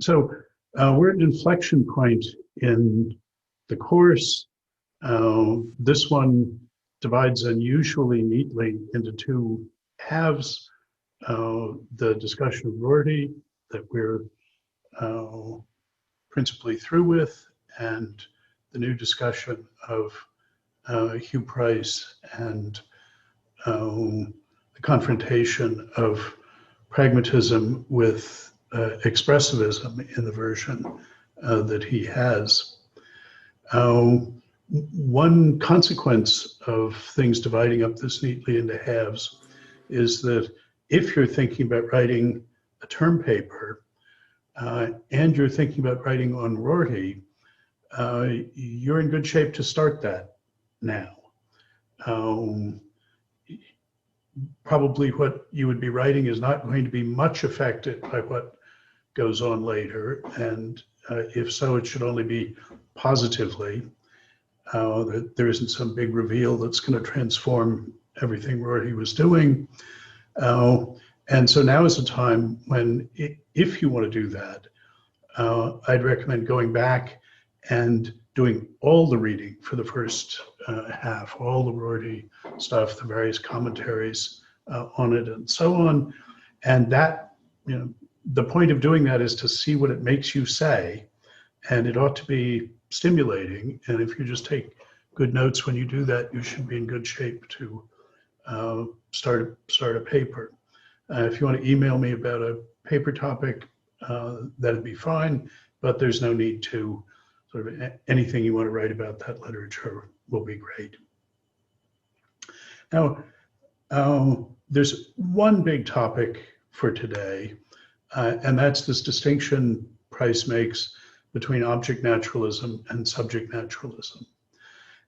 So we're at an inflection point in the course. This one divides unusually neatly into two halves. The discussion of Rorty that we're principally through with, and the new discussion of Hugh Price and the confrontation of pragmatism with expressivism in the version that he has. One consequence of things dividing up this neatly into halves is that if you're thinking about writing a term paper and you're thinking about writing on Rorty, you're in good shape to start that now. Probably what you would be writing is not going to be much affected by what goes on later, and if so, it should only be positively. That there isn't some big reveal that's going to transform everything Rorty was doing. And so now is a time when, if you want to do that, I'd recommend going back and doing all the reading for the first half, all the Rorty stuff, the various commentaries on it and so on. And that, you know, the point of doing that is to see what it makes you say, and it ought to be stimulating. And if you just take good notes when you do that, you should be in good shape to start a paper. If you want to email me about a paper topic, that'd be fine, but there's no need to sort of anything you want to write about that literature will be great. Now, there's one big topic for today, and that's this distinction Price makes between object naturalism and subject naturalism.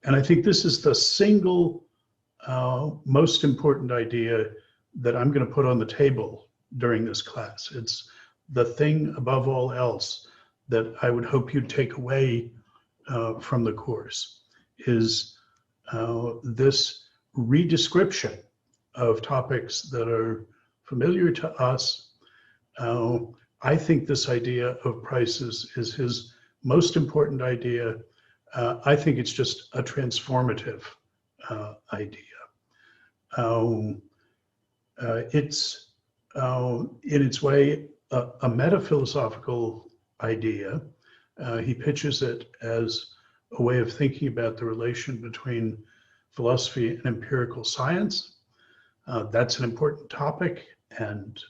And I think this is the single most important idea that I'm going to put on the table during this class. It's the thing above all else that I would hope you'd take away from the course, is this redescription of topics that are familiar to us. I think this idea of Price's is his most important idea. I think it's just a transformative idea. It's in its way a metaphilosophical idea. He pitches it as a way of thinking about the relation between philosophy and empirical science. That's an important topic, and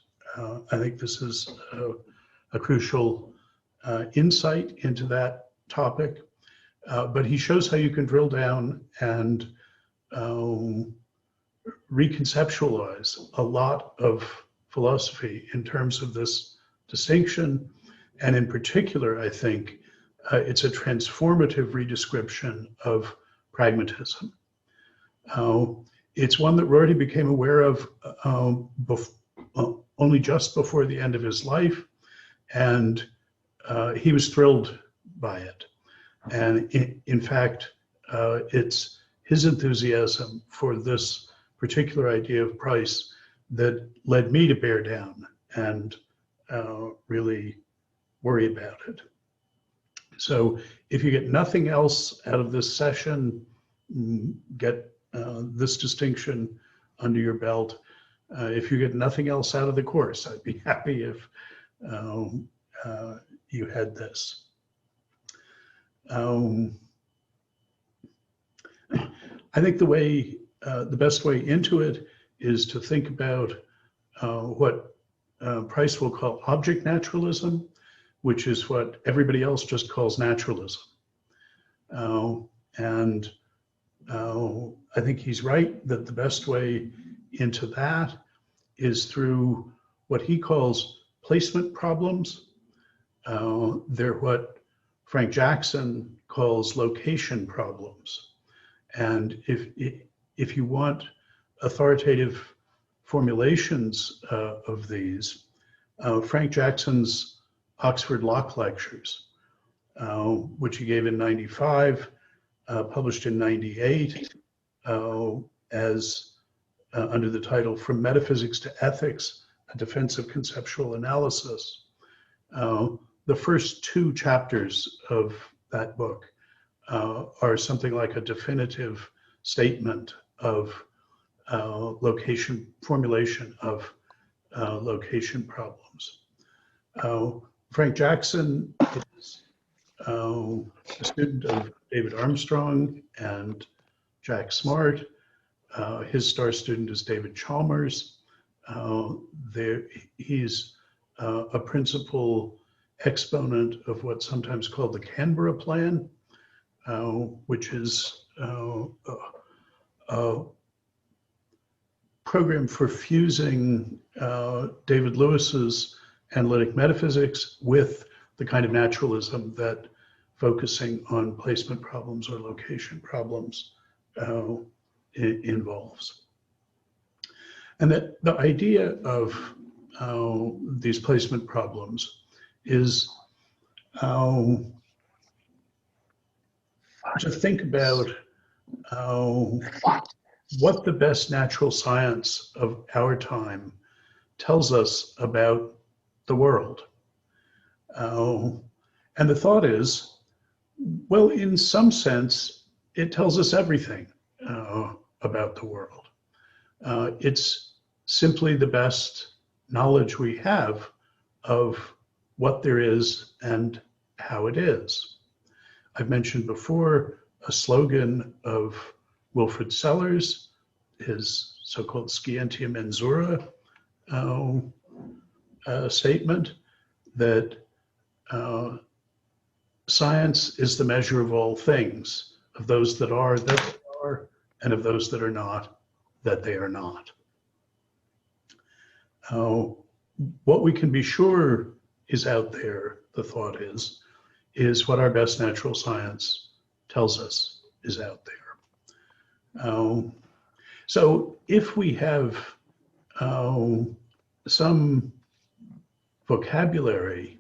I think this is a crucial insight into that topic. But he shows how you can drill down and reconceptualize a lot of philosophy in terms of this distinction. And in particular, I think it's a transformative redescription of pragmatism. It's one that Rorty became aware of only just before the end of his life, and he was thrilled by it. And in fact, it's his enthusiasm for this particular idea of Price that led me to bear down and really worry about it. So if you get nothing else out of this session, get this distinction under your belt. If you get nothing else out of the course, I'd be happy if you had this. I think the best way into it is to think about what Price will call object naturalism, which is what everybody else just calls naturalism. And I think he's right that the best way into that is through what he calls placement problems. They're what Frank Jackson calls location problems. And if you want authoritative formulations of these, Frank Jackson's Oxford Locke lectures, which he gave in '95, published in '98, as under the title From Metaphysics to Ethics, A Defense of Conceptual Analysis. the first two chapters of that book are something like a definitive statement of formulation of location problems. Frank Jackson is a student of David Armstrong and Jack Smart. His star student is David Chalmers. He's a principal exponent of what's sometimes called the Canberra Plan, which is a program for fusing David Lewis's analytic metaphysics with the kind of naturalism that focusing on placement problems or location problems involves. And that the idea of these placement problems is to think about what the best natural science of our time tells us about the world. And the thought is, well, in some sense, it tells us everything about the world. It's simply the best knowledge we have of what there is and how it is. I've mentioned before a slogan of Wilfrid Sellars, his so-called Scientia Mensura statement that science is the measure of all things, of those that are, and of those that are not, that they are not. What we can be sure is out there, the thought is what our best natural science tells us is out there. So if we have some vocabulary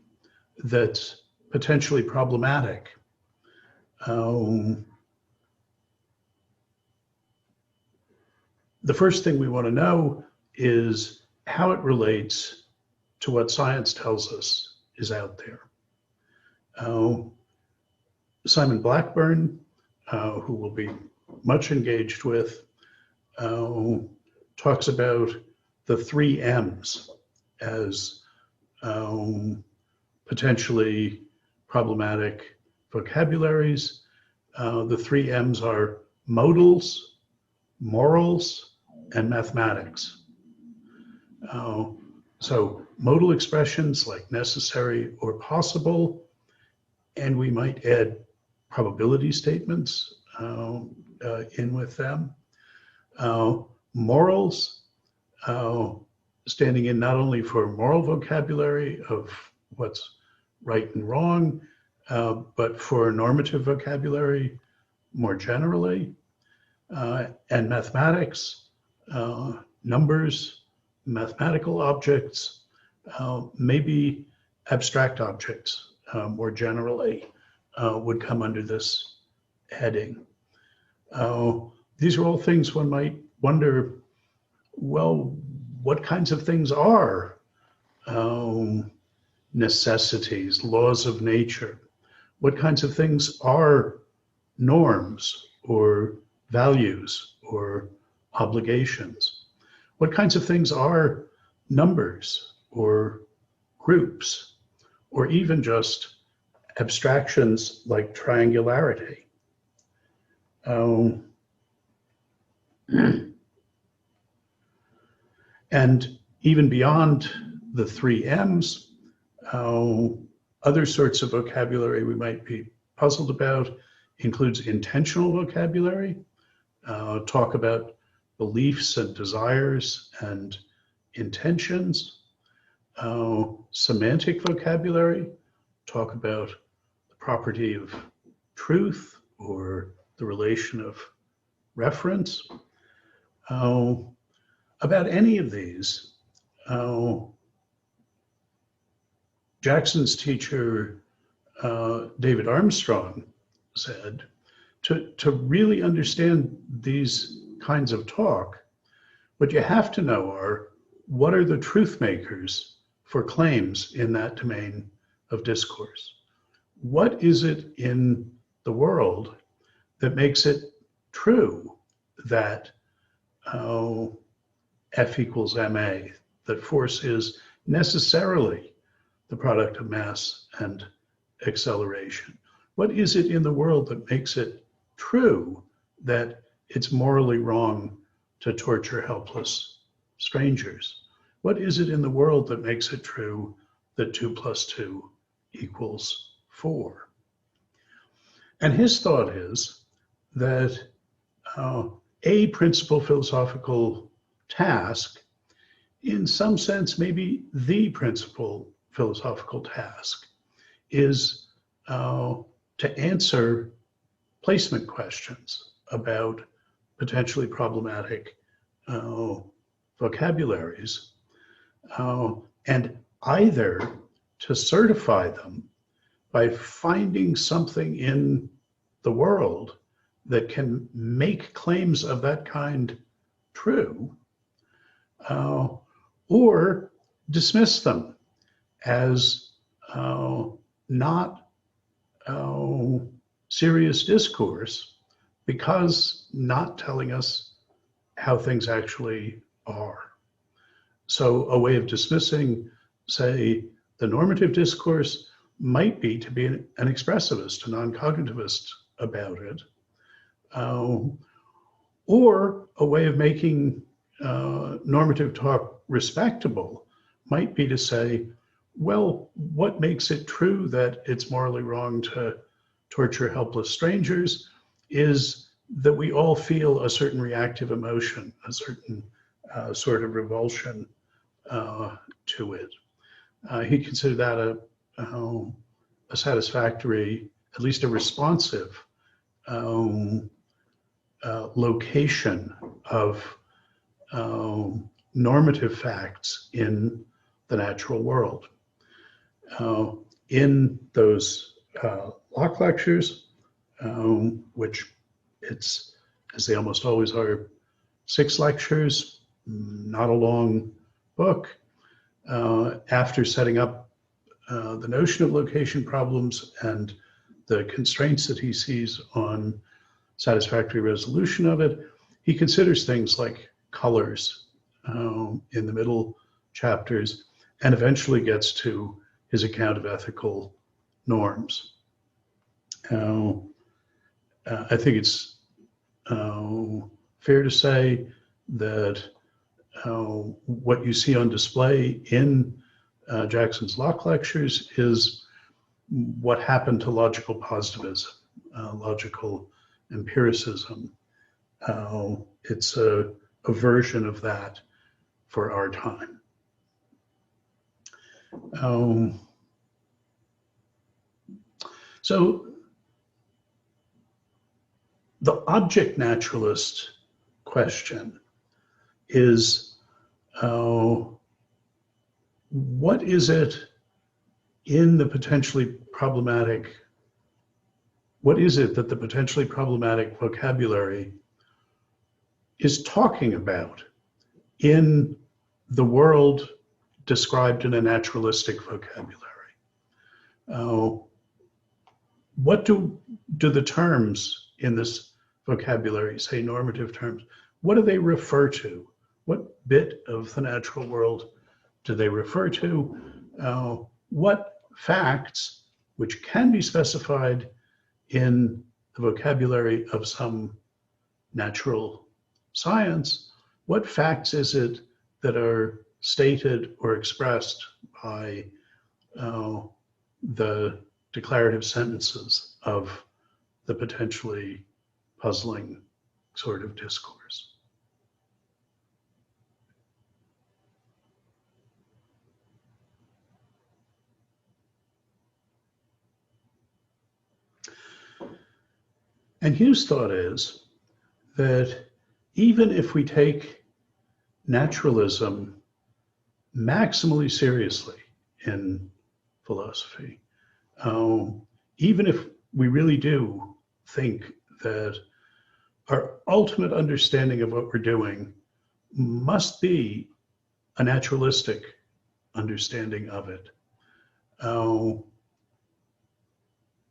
that's potentially problematic, the first thing we want to know is how it relates to what science tells us is out there. Simon Blackburn, who we'll be much engaged with, talks about the 3 M's as potentially problematic vocabularies. The 3 M's are modals, morals, and mathematics. So modal expressions like necessary or possible, and we might add probability statements in with them. Morals, standing in not only for moral vocabulary of what's right and wrong, but for normative vocabulary more generally. And mathematics, numbers, mathematical objects, maybe abstract objects more generally would come under this heading. These are all things one might wonder, well, what kinds of things are necessities, laws of nature? What kinds of things are norms or values or obligations? What kinds of things are numbers or groups, or even just abstractions like triangularity? And even beyond the 3 M's, other sorts of vocabulary we might be puzzled about includes intentional vocabulary, talk about beliefs and desires and intentions, semantic vocabulary, talk about the property of truth or the relation of reference. About any of these, Jackson's teacher, David Armstrong, said, to really understand these kinds of talk, what you have to know are what are the truth makers for claims in that domain of discourse. What is it in the world that makes it true that F equals ma, that force is necessarily the product of mass and acceleration? What is it in the world that makes it true that it's morally wrong to torture helpless strangers? What is it in the world that makes it true that 2 + 2 = 4? And his thought is that a principal philosophical task, in some sense, maybe the principal philosophical task, is to answer placement questions about potentially problematic vocabularies, and either to certify them by finding something in the world that can make claims of that kind true, or dismiss them as not serious discourse because not telling us how things actually are. So a way of dismissing, say, the normative discourse might be to be an expressivist, a non-cognitivist about it, or a way of making normative talk respectable might be to say, well, what makes it true that it's morally wrong to torture helpless strangers is that we all feel a certain reactive emotion, a certain sort of revulsion to it. He considered that a satisfactory, at least a responsive location of normative facts in the natural world. In those Locke lectures, which it's, as they almost always are, 6 lectures, not a long book, after setting up the notion of location problems and the constraints that he sees on satisfactory resolution of it, he considers things like colors in the middle chapters, and eventually gets to his account of ethical norms. I think it's fair to say that what you see on display in Jackson's Locke lectures is what happened to logical positivism, logical empiricism. It's a version of that for our time. So the object naturalist question is, what is it in the potentially problematic, what is it that the potentially problematic vocabulary is talking about in the world described in a naturalistic vocabulary? What do the terms in this vocabulary, say normative terms, what do they refer to? What bit of the natural world do they refer to? What facts, which can be specified in the vocabulary of some natural science, what facts is it that are stated or expressed by the declarative sentences of the potentially puzzling sort of discourse? And Hugh's thought is that even if we take naturalism maximally seriously in philosophy, even if we really do think that our ultimate understanding of what we're doing must be a naturalistic understanding of it,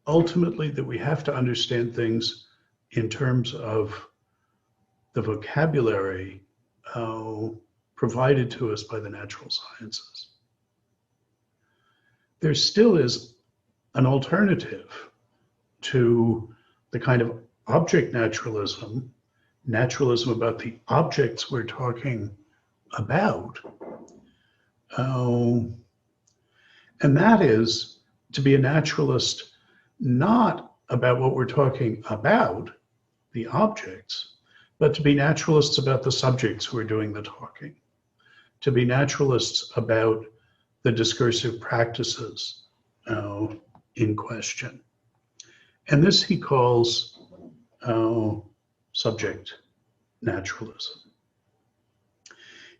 ultimately that we have to understand things in terms of the vocabulary provided to us by the natural sciences. There still is an alternative to the kind of object naturalism, naturalism about the objects we're talking about. And that is to be a naturalist, not about what we're talking about, the objects, but to be naturalists about the subjects who are doing the talking, to be naturalists about the discursive practices in question. And this he calls subject naturalism.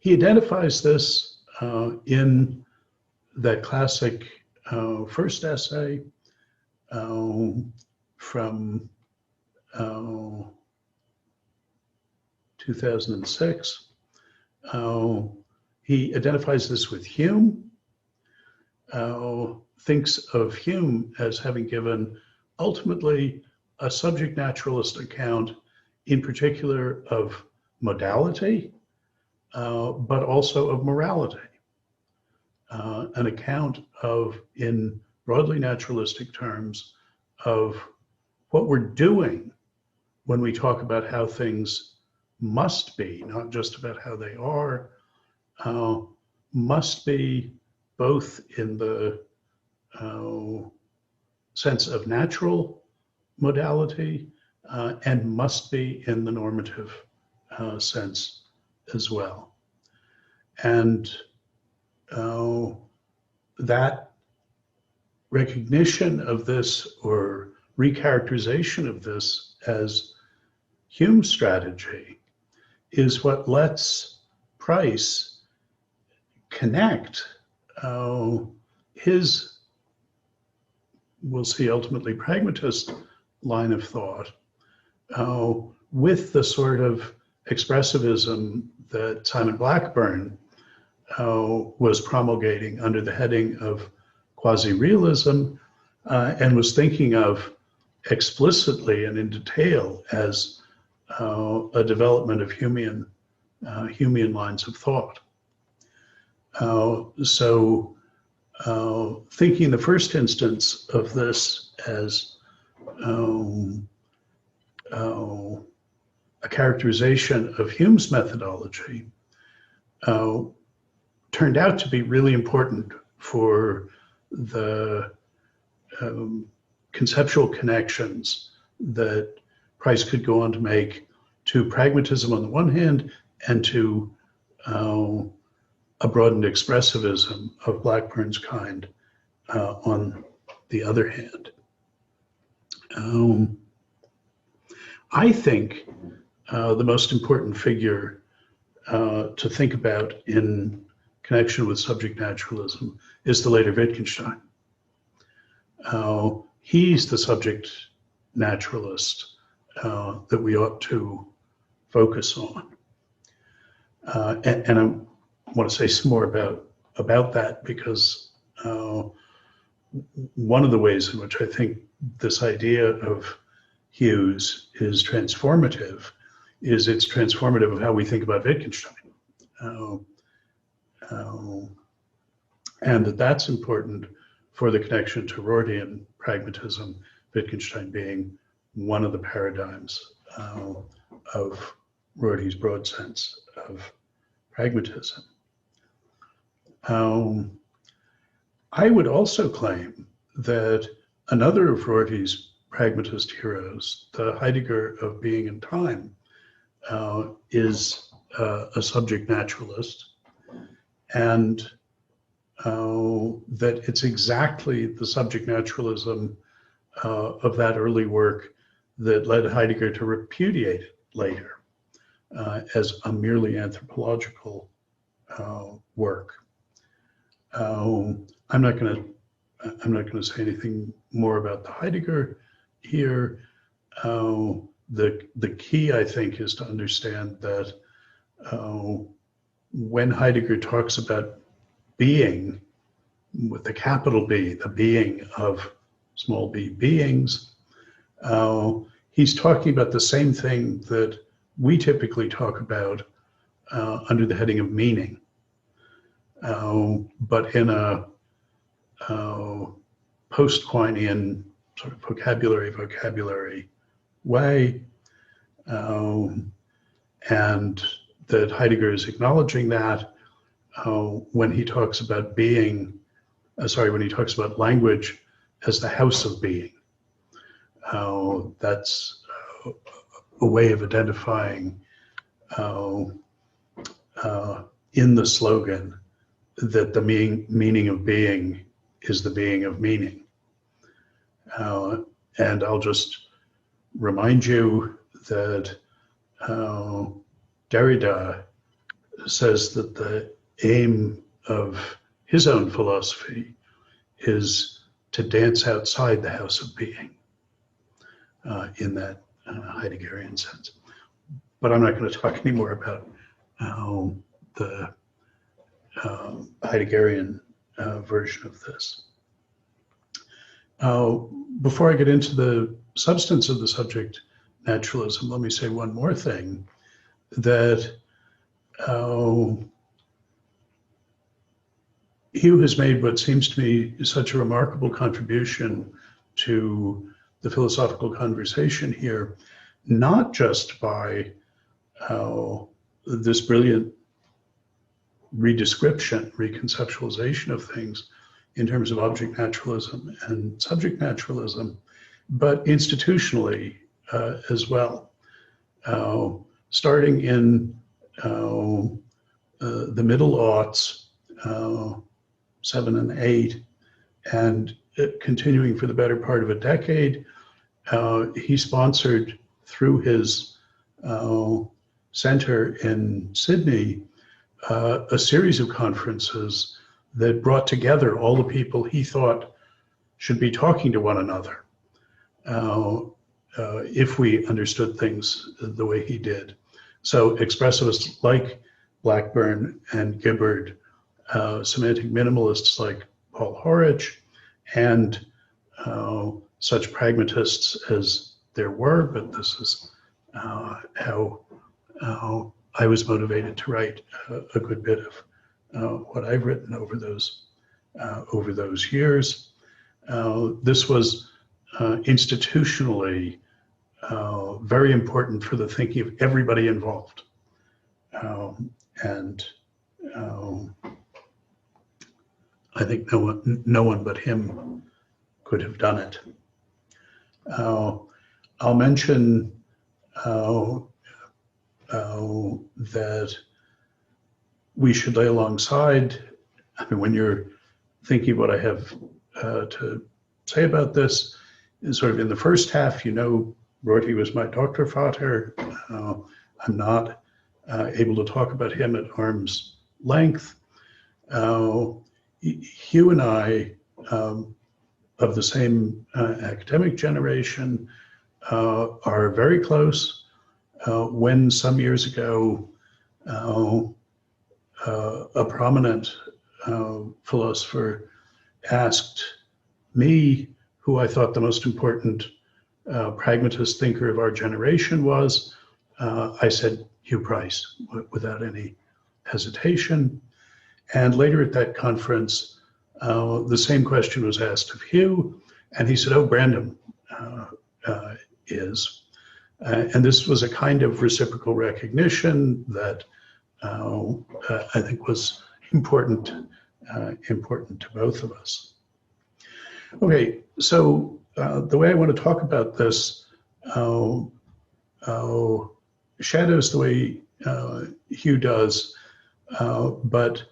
He identifies this in that classic first essay from 2006. He identifies this with Hume, thinks of Hume as having given ultimately a subject naturalist account, in particular of modality, but also of morality. An account of, in broadly naturalistic terms, of what we're doing when we talk about how things must be, not just about how they are, must be both in the sense of natural modality and must be in the normative sense as well. And that recognition of this, or recharacterization of this as Hume's strategy, is what lets Price connect his, we'll see, ultimately pragmatist line of thought with the sort of expressivism that Simon Blackburn was promulgating under the heading of quasi-realism and was thinking of explicitly and in detail as a development of Humean lines of thought. So thinking in the first instance of this as a characterization of Hume's methodology turned out to be really important for the conceptual connections that Price could go on to make to pragmatism on the one hand and to a broadened expressivism of Blackburn's kind on the other hand. I think the most important figure to think about in connection with subject naturalism is the later Wittgenstein. He's the subject naturalist that we ought to focus on. And I want to say some more about that, because one of the ways in which I think this idea of Hughes is transformative is it's transformative of how we think about Wittgenstein. And that's important for the connection to Rortian pragmatism, Wittgenstein being one of the paradigms of Rorty's broad sense of pragmatism. I would also claim that another of Rorty's pragmatist heroes, the Heidegger of being and time, is a subject naturalist, and that it's exactly the subject naturalism of that early work that led Heidegger to repudiate it later as a merely anthropological work. I'm not going to say anything more about the Heidegger here. The key, I think, is to understand that when Heidegger talks about being, with the capital B, the being of small b beings. He's talking about the same thing that we typically talk about under the heading of meaning, but in a post-Quinean sort of vocabulary way, and that Heidegger is acknowledging that when he talks about being, when he talks about language as the house of being. That's a way of identifying in the slogan that the meaning of being is the being of meaning. And I'll just remind you that Derrida says that the aim of his own philosophy is to dance outside the house of being in that Heideggerian sense. But I'm not going to talk anymore about the Heideggerian version of this. Before I get into the substance of the subject, naturalism, let me say one more thing, that Hugh has made what seems to me such a remarkable contribution to the philosophical conversation here, not just by this brilliant reconceptualization of things in terms of object naturalism and subject naturalism, but institutionally as well. Starting in the middle aughts, 7 and 8, and continuing for the better part of a decade, he sponsored through his center in Sydney a series of conferences that brought together all the people he thought should be talking to one another if we understood things the way he did. So expressivists like Blackburn and Gibbard, semantic minimalists like Paul Horwich, and such pragmatists as there were, but this is how I was motivated to write a good bit of what I've written over those years. This was institutionally very important for the thinking of everybody involved, and I think no one but him could have done it. I'll mention that we should lay alongside, I mean, when you're thinking what I have to say about this, is sort of in the first half, Rorty was my Doktorvater. I'm not able to talk about him at arm's length. Hugh and I, of the same academic generation, are very close. When some years ago, a prominent philosopher asked me who I thought the most important pragmatist thinker of our generation was, I said Hugh Price without any hesitation. And later at that conference, the same question was asked of Hugh, and he said, oh, Brandom is. And this was a kind of reciprocal recognition that I think was important to both of us. Okay, so the way I want to talk about this shadows the way Hugh does, but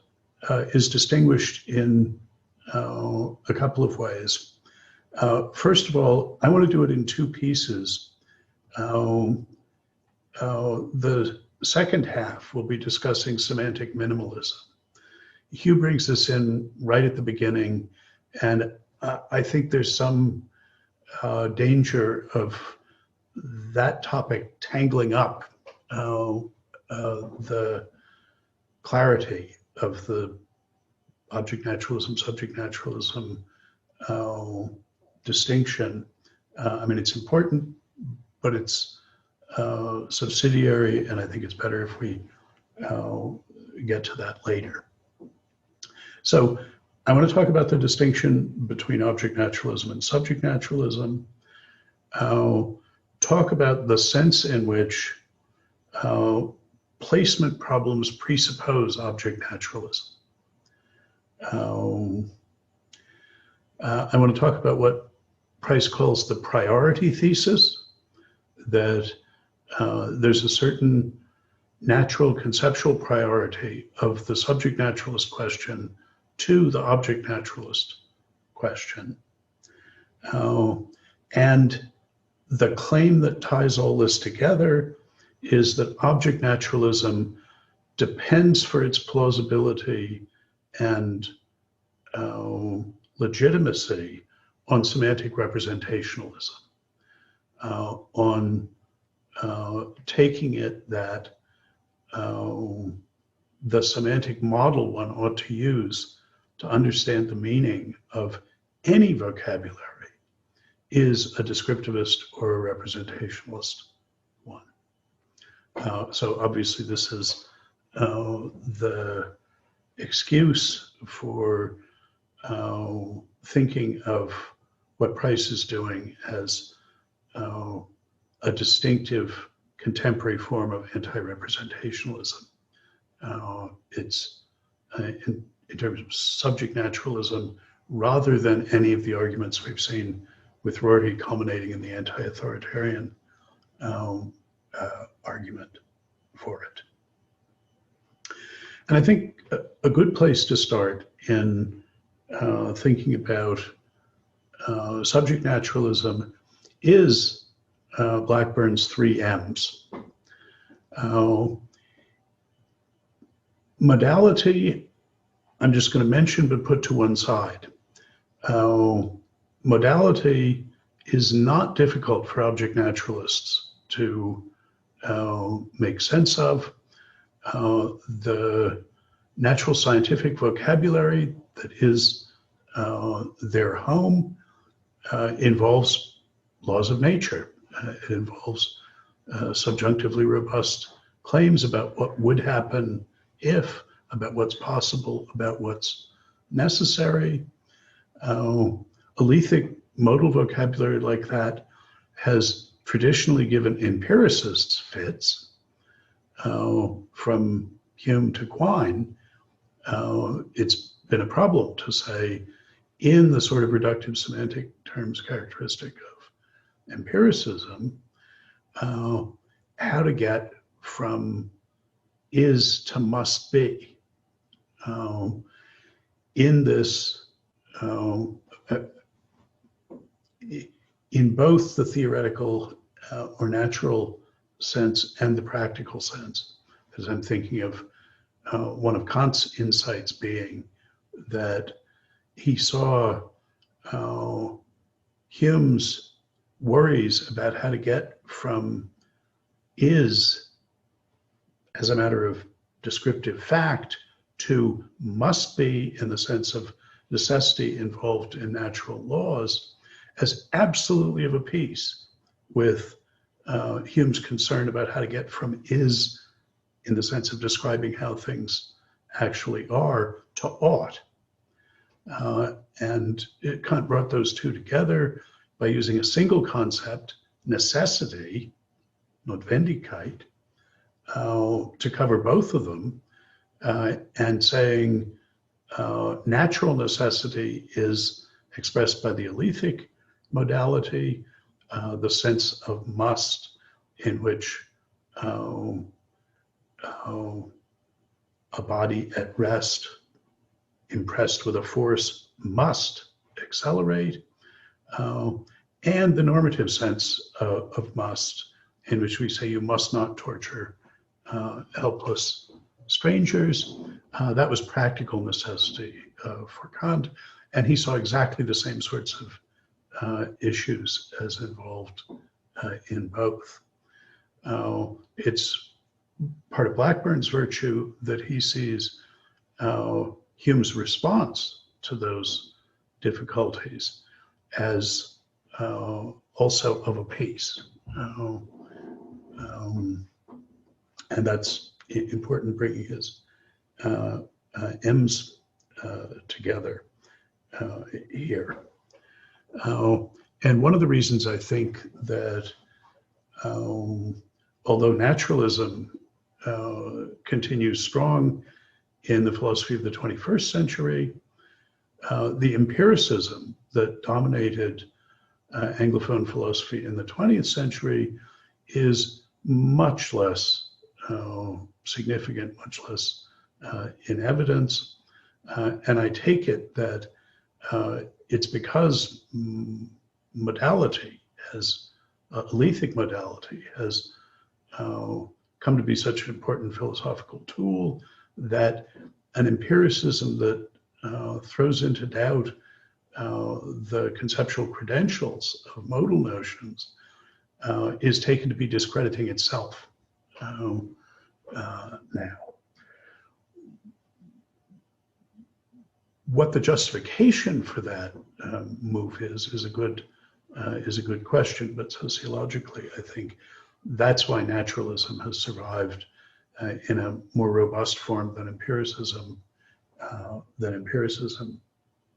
is distinguished in a couple of ways. First of all, I want to do it in two pieces. The second half will be discussing semantic minimalism. Hugh brings this in right at the beginning, and I think there's some danger of that topic tangling up the clarity of the object naturalism, subject naturalism distinction, I mean, it's important, but it's subsidiary, and I think it's better if we get to that later. So I want to talk about the distinction between object naturalism and subject naturalism. Talk about the sense in which placement problems presuppose object naturalism. I want to talk about what Price calls the priority thesis, that there's a certain natural conceptual priority of the subject naturalist question to the object naturalist question. And the claim that ties all this together is that object naturalism depends for its plausibility and legitimacy on semantic representationalism, on taking it that the semantic model one ought to use to understand the meaning of any vocabulary is a descriptivist or a representationalist one. So obviously this is the excuse for thinking of what Price is doing as a distinctive contemporary form of anti-representationalism. It's in terms of subject naturalism, rather than any of the arguments we've seen with Rorty culminating in the anti-authoritarian argument for it. And I think a good place to start in thinking about subject naturalism is Blackburn's 3 M's. Modality, I'm just going to mention but put to one side. Modality is not difficult for object naturalists to make sense of. The natural scientific vocabulary that is their home involves laws of nature. It involves subjunctively robust claims about what would happen if, about what's possible, about what's necessary. Alethic modal vocabulary like that has traditionally given empiricists fits. From Hume to Quine, it's been a problem to say, in the sort of reductive semantic terms characteristic of empiricism, how to get from is to must be. In this, in both the theoretical or natural sense and the practical sense, as I'm thinking of one of Kant's insights being that he saw Hume's worries about how to get from is as a matter of descriptive fact to must be in the sense of necessity involved in natural laws as absolutely of a piece with Hume's concern about how to get from is in the sense of describing how things actually are to ought. And Kant brought those two together by using a single concept, necessity, Notwendigkeit, to cover both of them, and saying natural necessity is expressed by the alethic modality, the sense of must, in which a body at rest impressed with a force must accelerate, and the normative sense of must, in which we say you must not torture helpless strangers. That was practical necessity for Kant, and he saw exactly the same sorts of issues as involved in both. It's part of Blackburn's virtue that he sees Hume's response to those difficulties as also of a pace. And that's important, bringing his M's together here. And one of the reasons I think that although naturalism continues strong in the philosophy of the 21st century, the empiricism that dominated Anglophone philosophy in the 20th century is much less significant, much less in evidence. And I take it that it's because modality, as lethic modality, has come to be such an important philosophical tool, that an empiricism that throws into doubt the conceptual credentials of modal notions is taken to be discrediting itself now. What the justification for that move is a good question, but sociologically, I think that's why naturalism has survived in a more robust form than empiricism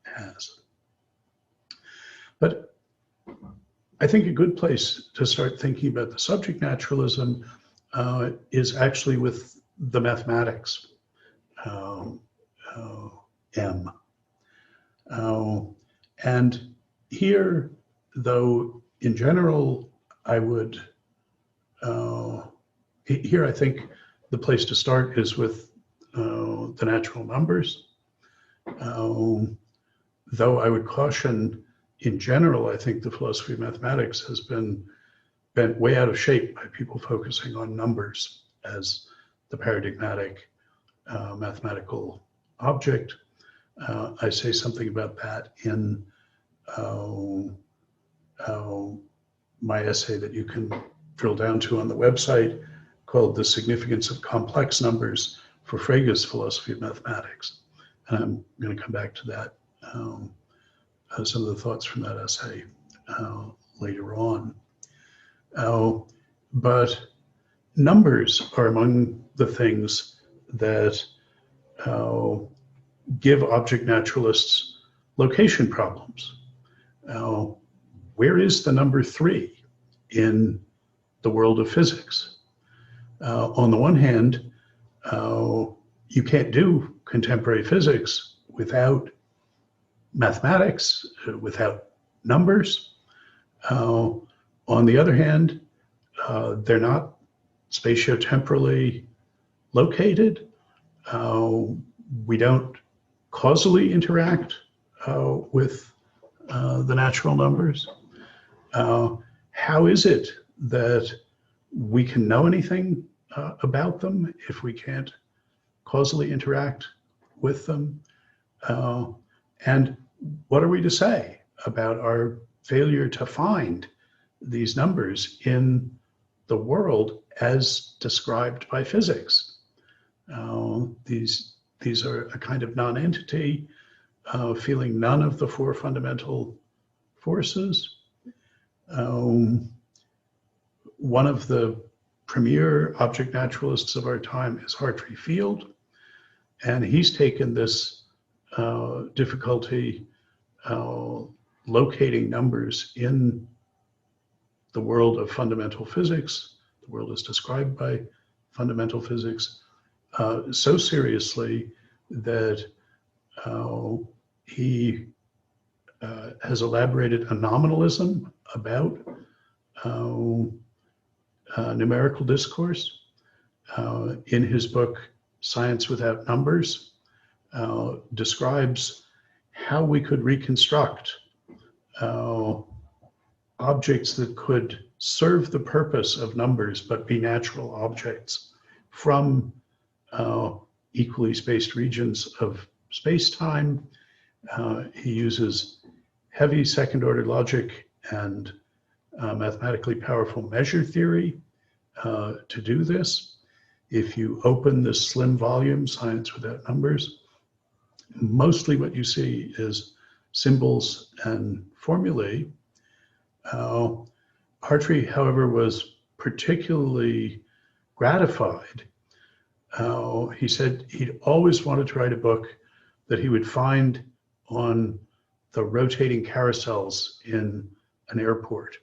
has. But I think a good place to start thinking about the subject naturalism is actually with the mathematics, M. And here, though, in general, I would, here I think the place to start is with the natural numbers. Though I would caution, in general, I think the philosophy of mathematics has been bent way out of shape by people focusing on numbers as the paradigmatic mathematical object. I say something about that in my essay that you can drill down to on the website, called The Significance of Complex Numbers for Frege's Philosophy of Mathematics. And I'm going to come back to that, some of the thoughts from that essay later on. But numbers are among the things that give object naturalists location problems. Where is the number 3 in the world of physics? On the one hand, you can't do contemporary physics without mathematics, without numbers. On the other hand, they're not spatiotemporally located. We don't causally interact with the natural numbers. How is it that we can know anything about them if we can't causally interact with them? And what are we to say about our failure to find these numbers in the world as described by physics? These are a kind of non-entity, feeling none of the 4 fundamental forces. One of the premier object naturalists of our time is Hartree Field, and he's taken this difficulty locating numbers in the world of fundamental physics, the world is described by fundamental physics, so seriously that he has elaborated a nominalism about numerical discourse. In his book, Science Without Numbers, describes how we could reconstruct objects that could serve the purpose of numbers but be natural objects from equally spaced regions of space-time. He uses heavy second-order logic and mathematically powerful measure theory to do this. If you open this slim volume, Science Without Numbers, mostly what you see is symbols and formulae. Hartree, however, was particularly gratified. He said he'd always wanted to write a book that he would find on the rotating carousels in an airport.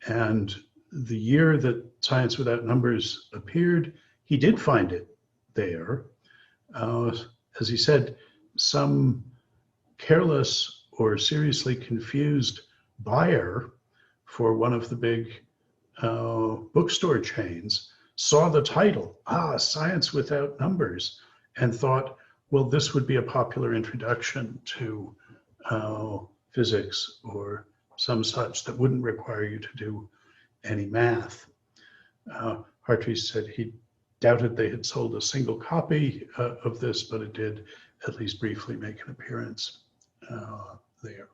And the year that Science Without Numbers appeared, he did find it there. As he said, some careless or seriously confused buyer for one of the big bookstore chains saw the title, Science Without Numbers, and thought, well, this would be a popular introduction to physics or some such that wouldn't require you to do any math. Hartree said he doubted they had sold a single copy of this, but it did at least briefly make an appearance there.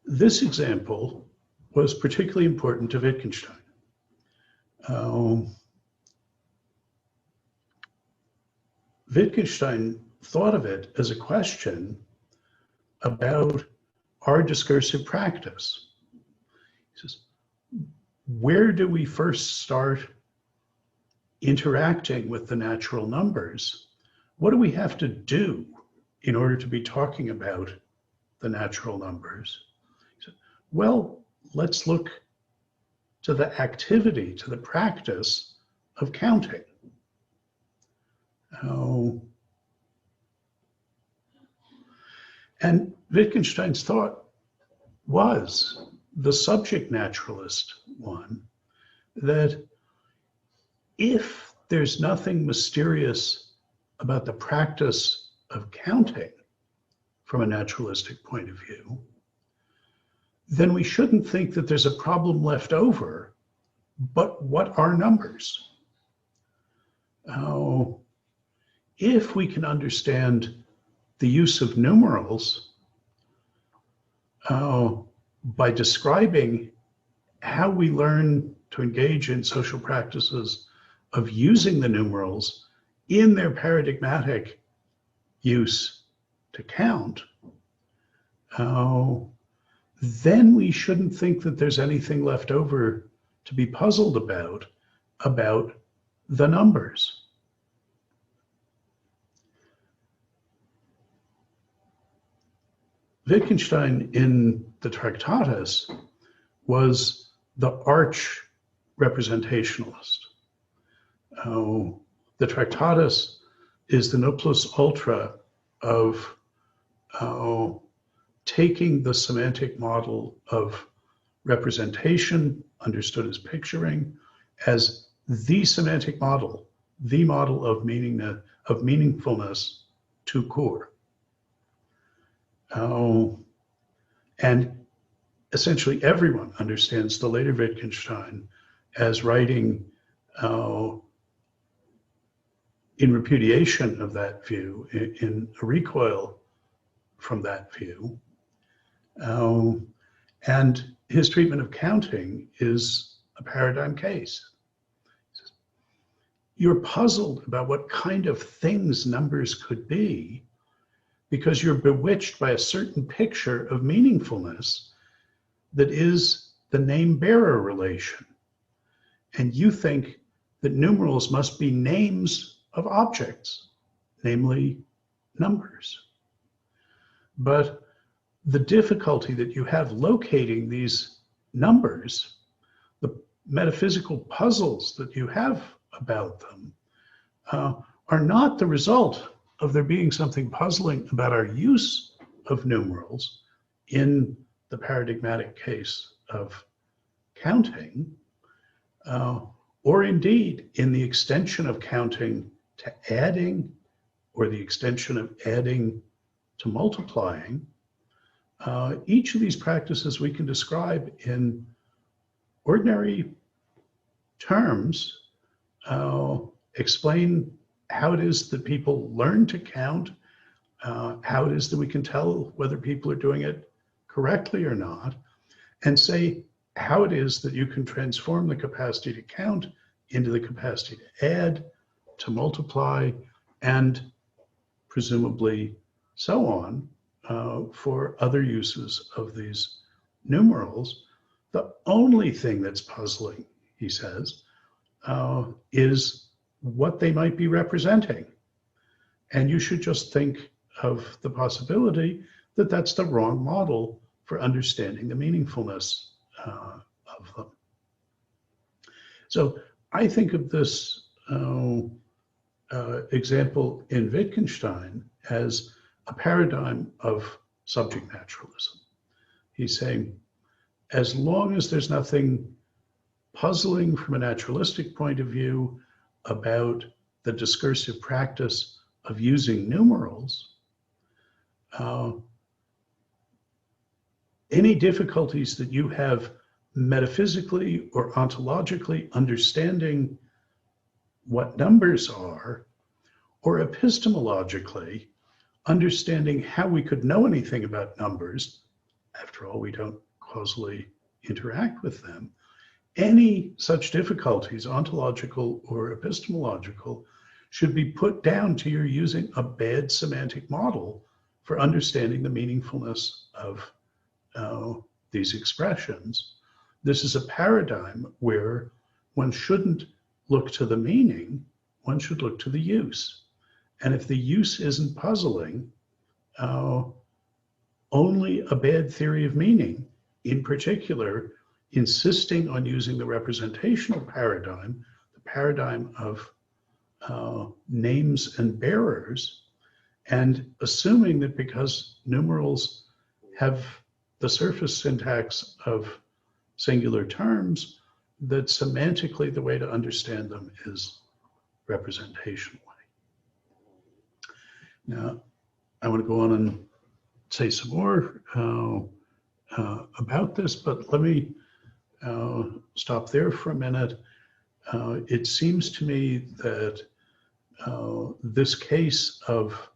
This example was particularly important to Wittgenstein. Wittgenstein thought of it as a question about our discursive practice. He says, where do we first start interacting with the natural numbers? What do we have to do in order to be talking about the natural numbers? He said, well, let's look to the activity, to the practice of counting. And Wittgenstein's thought was the subject naturalist one, that if there's nothing mysterious about the practice of counting from a naturalistic point of view, then we shouldn't think that there's a problem left over, but what are numbers? If we can understand the use of numerals by describing how we learn to engage in social practices of using the numerals in their paradigmatic use to count, then we shouldn't think that there's anything left over to be puzzled about the numbers. Wittgenstein in the Tractatus was the arch representationalist. The Tractatus is the non plus ultra of taking the semantic model of representation, understood as picturing, as the semantic model, the model of meaningfulness to core. And essentially everyone understands the later Wittgenstein as writing in repudiation of that view, in a recoil from that view. And his treatment of counting is a paradigm case. You're puzzled about what kind of things numbers could be because you're bewitched by a certain picture of meaningfulness that is the name-bearer relation. And you think that numerals must be names of objects, namely numbers. But the difficulty that you have locating these numbers, the metaphysical puzzles that you have about them, are not the result of there being something puzzling about our use of numerals in the paradigmatic case of counting, or indeed in the extension of counting to adding, or the extension of adding to multiplying. Each of these practices we can describe in ordinary terms, explain how it is that people learn to count, how it is that we can tell whether people are doing it correctly or not, and say how it is that you can transform the capacity to count into the capacity to add, to multiply, and presumably so on for other uses of these numerals. The only thing that's puzzling, he says, is what they might be representing. And you should just think of the possibility that that's the wrong model for understanding the meaningfulness of them. So I think of this example in Wittgenstein as a paradigm of subject naturalism. He's saying, as long as there's nothing puzzling from a naturalistic point of view about the discursive practice of using numerals, any difficulties that you have metaphysically or ontologically understanding what numbers are, or epistemologically understanding how we could know anything about numbers, after all, we don't causally interact with them, any such difficulties, ontological or epistemological, should be put down to your using a bad semantic model for understanding the meaningfulness of these expressions. This is a paradigm where one shouldn't look to the meaning, one should look to the use. And if the use isn't puzzling, only a bad theory of meaning, in particular, insisting on using the representational paradigm, the paradigm of names and bearers, and assuming that because numerals have the surface syntax of singular terms, that semantically the way to understand them is representationally. Now, I want to go on and say some more about this, but let me stop there for a minute. It seems to me that this case of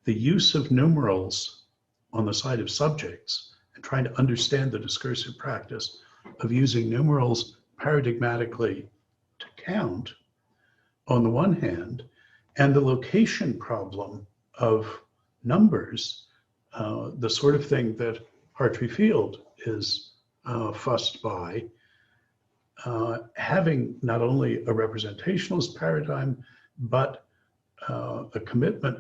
the use of numerals on the side of subjects and trying to understand the discursive practice of using numerals paradigmatically to count on the one hand, and the location problem of numbers, the sort of thing that Hartree-Field is fussed by, having not only a representationalist paradigm, but a commitment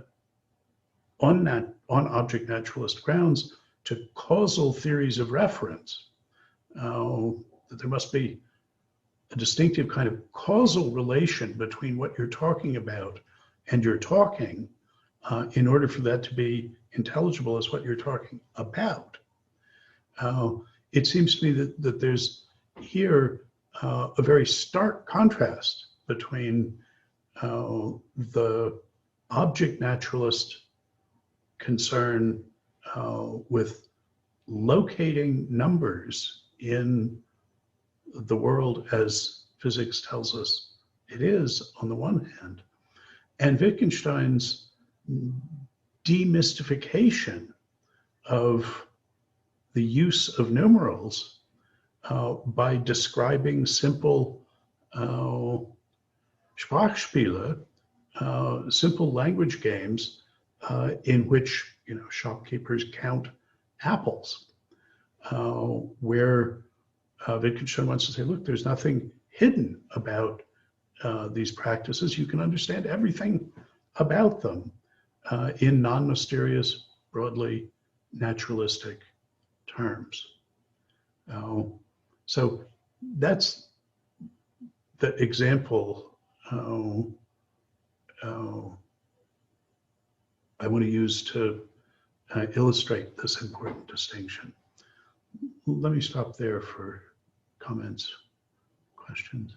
on object naturalist grounds to causal theories of reference, that there must be a distinctive kind of causal relation between what you're talking about and your talking in order for that to be intelligible as what you're talking about. It seems to me that there's here a very stark contrast between the object naturalist concern with locating numbers in the world as physics tells us it is on the one hand, and Wittgenstein's demystification of the use of numerals by describing simple Sprachspiele, simple language games in which shopkeepers count apples, where Wittgenstein wants to say, look, there's nothing hidden about these practices. You can understand everything about them in non-mysterious, broadly naturalistic terms. So that's the example I want to use to illustrate this important distinction. Let me stop there for comments, questions.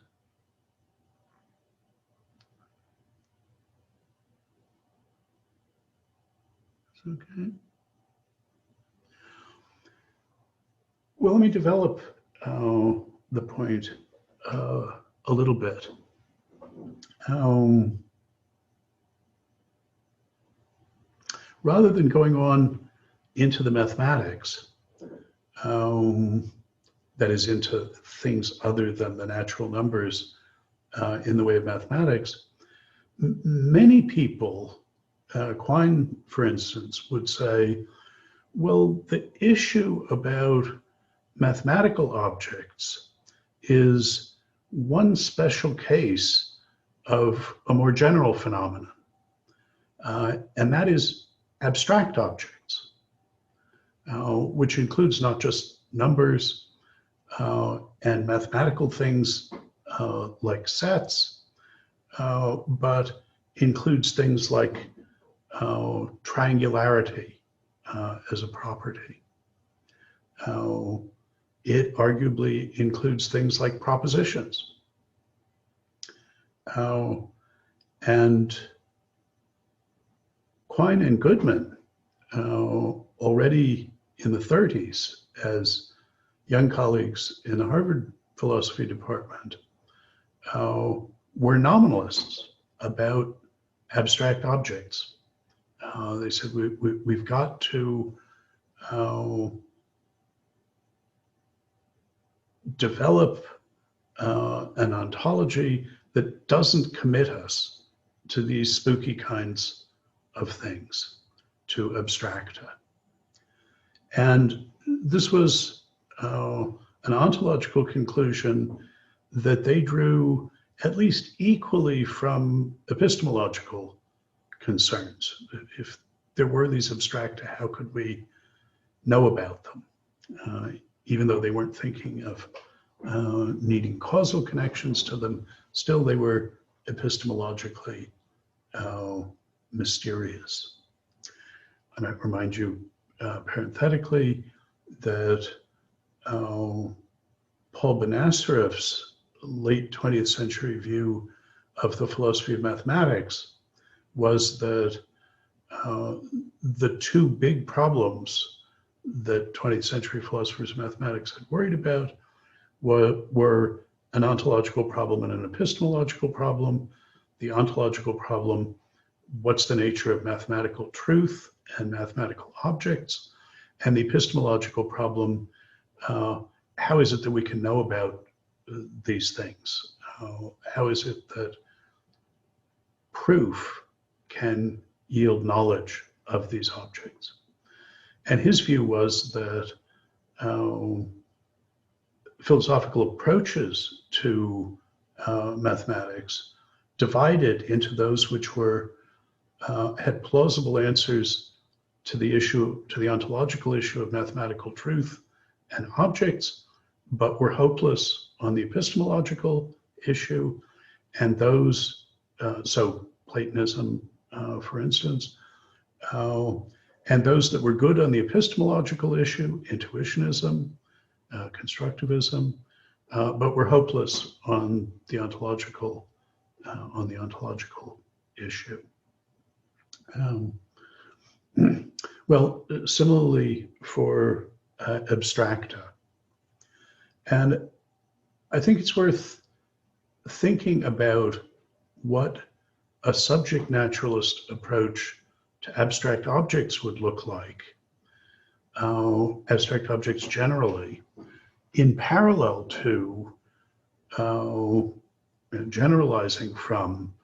Okay. Well, let me develop the point a little bit. Rather than going on into the mathematics, that is into things other than the natural numbers in the way of mathematics, many people, Quine, for instance, would say, well, the issue about mathematical objects is one special case of a more general phenomenon, and that is abstract objects, which includes not just numbers and mathematical things like sets, but includes things like triangularity as a property. It arguably includes things like propositions. And Quine and Goodman, already in the 30s, as young colleagues in the Harvard philosophy department, were nominalists about abstract objects. They said we've got to develop an ontology that doesn't commit us to these spooky kinds of things, to abstracta. And this was an ontological conclusion that they drew at least equally from epistemological concerns. If there were these abstracta, how could we know about them? Even though they weren't thinking of needing causal connections to them, still they were epistemologically mysterious. I might remind you parenthetically that Paul Benassereff's late 20th century view of the philosophy of mathematics was that the two big problems that 20th century philosophers of mathematics had worried about were an ontological problem and an epistemological problem. The ontological problem, what's the nature of mathematical truth and mathematical objects? And the epistemological problem, how is it that we can know about these things? How is it that proof can yield knowledge of these objects? And his view was that philosophical approaches to mathematics divided into those which were had plausible answers to the ontological issue of mathematical truth and objects, but were hopeless on the epistemological issue, and those, so Platonism, for instance, and those that were good on the epistemological issue, intuitionism, constructivism, but were hopeless on the ontological issue. Well, similarly for abstracta. And I think it's worth thinking about what a subject naturalist approach to abstract objects would look like, abstract objects generally, in parallel to generalizing from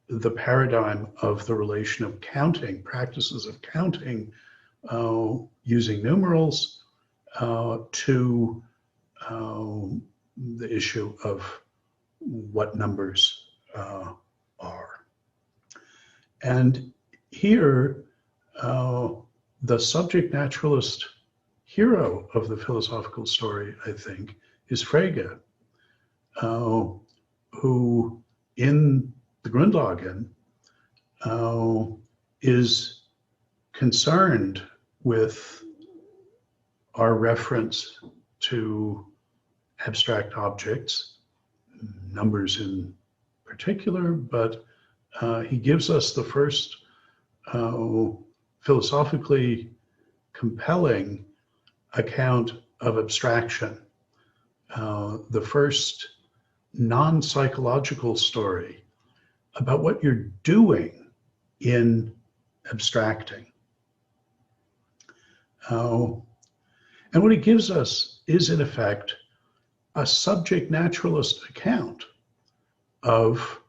the paradigm of the relation of counting, practices of counting using numerals, to the issue of what numbers are. And here, the subject naturalist hero of the philosophical story, I think, is Frege, who in the Grundlagen is concerned with our reference to abstract objects, numbers in particular, but he gives us the first philosophically compelling account of abstraction, the first non-psychological story about what you're doing in abstracting. And what it gives us is, in effect, a subject naturalist account of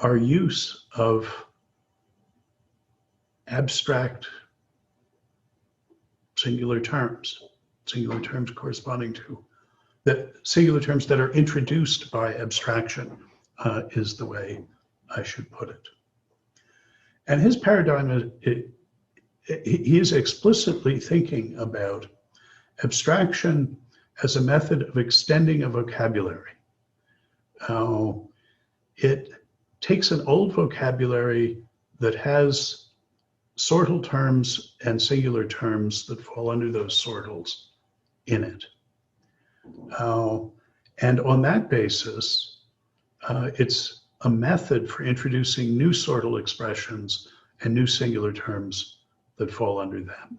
our use of abstract singular terms corresponding to that, singular terms that are introduced by abstraction is the way I should put it. And his paradigm, he is explicitly thinking about abstraction as a method of extending a vocabulary. It takes an old vocabulary that has sortal terms and singular terms that fall under those sortals in it. And on that basis, it's a method for introducing new sortal expressions and new singular terms that fall under them.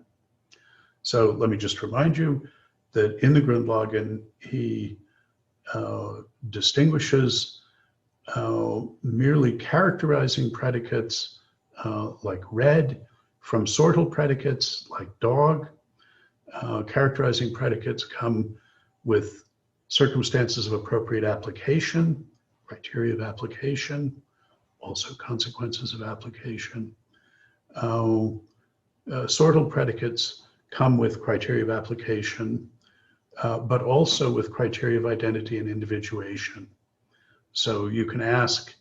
So let me just remind you that in the Grundlagen, he distinguishes merely characterizing predicates like red from sortal predicates like dog. Characterizing predicates come with circumstances of appropriate application, criteria of application, also consequences of application. Sortal predicates come with criteria of application, but also with criteria of identity and individuation. So you can ask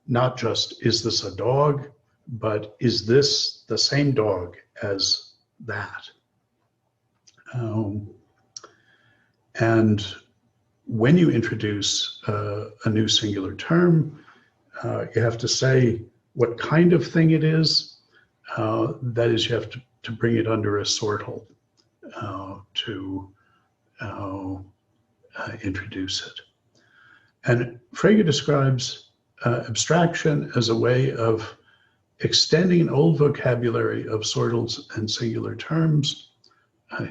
not just, is this a dog, but is this the same dog as that? And when you introduce a new singular term, you have to say what kind of thing it is. That is, you have to bring it under a sortal to introduce it. And Frege describes abstraction as a way of extending an old vocabulary of sortals and singular terms,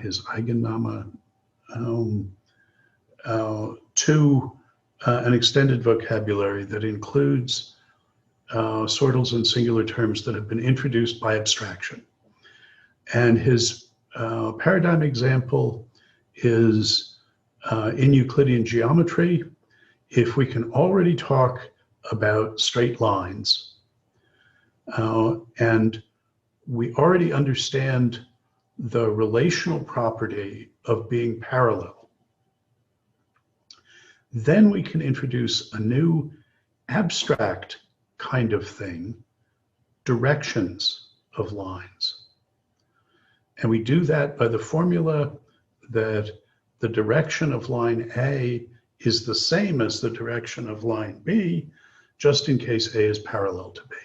his Eigenname, to an extended vocabulary that includes sortals and singular terms that have been introduced by abstraction. And his paradigm example is in Euclidean geometry. If we can already talk about straight lines, and we already understand the relational property of being parallel, then we can introduce a new abstract kind of thing, directions of lines. And we do that by the formula that the direction of line A is the same as the direction of line B, just in case A is parallel to B.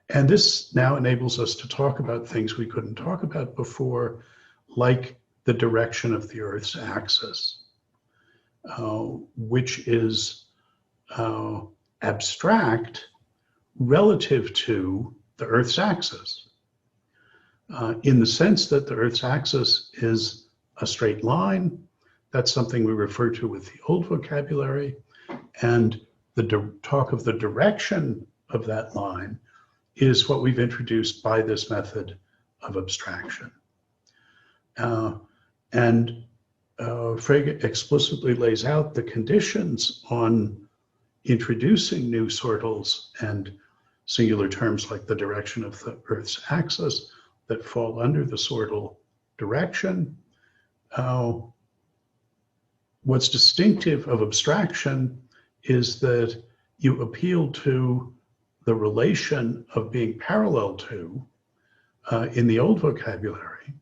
And this now enables us to talk about things we couldn't talk about before, like the direction of the Earth's axis, which is abstract relative to the Earth's axis, in the sense that the Earth's axis is a straight line. That's something we refer to with the old vocabulary, and the talk of the direction of that line is what we've introduced by this method of abstraction. And Frege explicitly lays out the conditions on introducing new sortals and singular terms like the direction of the Earth's axis that fall under the sortal direction. What's distinctive of abstraction is that you appeal to the relation of being parallel to in the old vocabulary.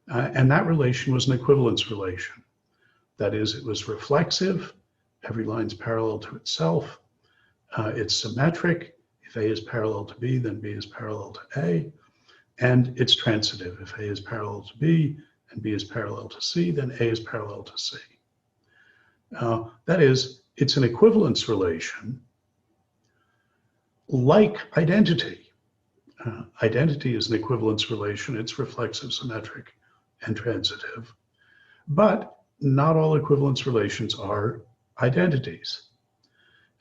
And that relation was an equivalence relation. That is, it was reflexive. Every line's parallel to itself. It's symmetric. If A is parallel to B, then B is parallel to A. And it's transitive. If A is parallel to B and B is parallel to C, then A is parallel to C. That is, it's an equivalence relation like identity. Identity is an equivalence relation. It's reflexive, symmetric, and transitive. But not all equivalence relations are identities.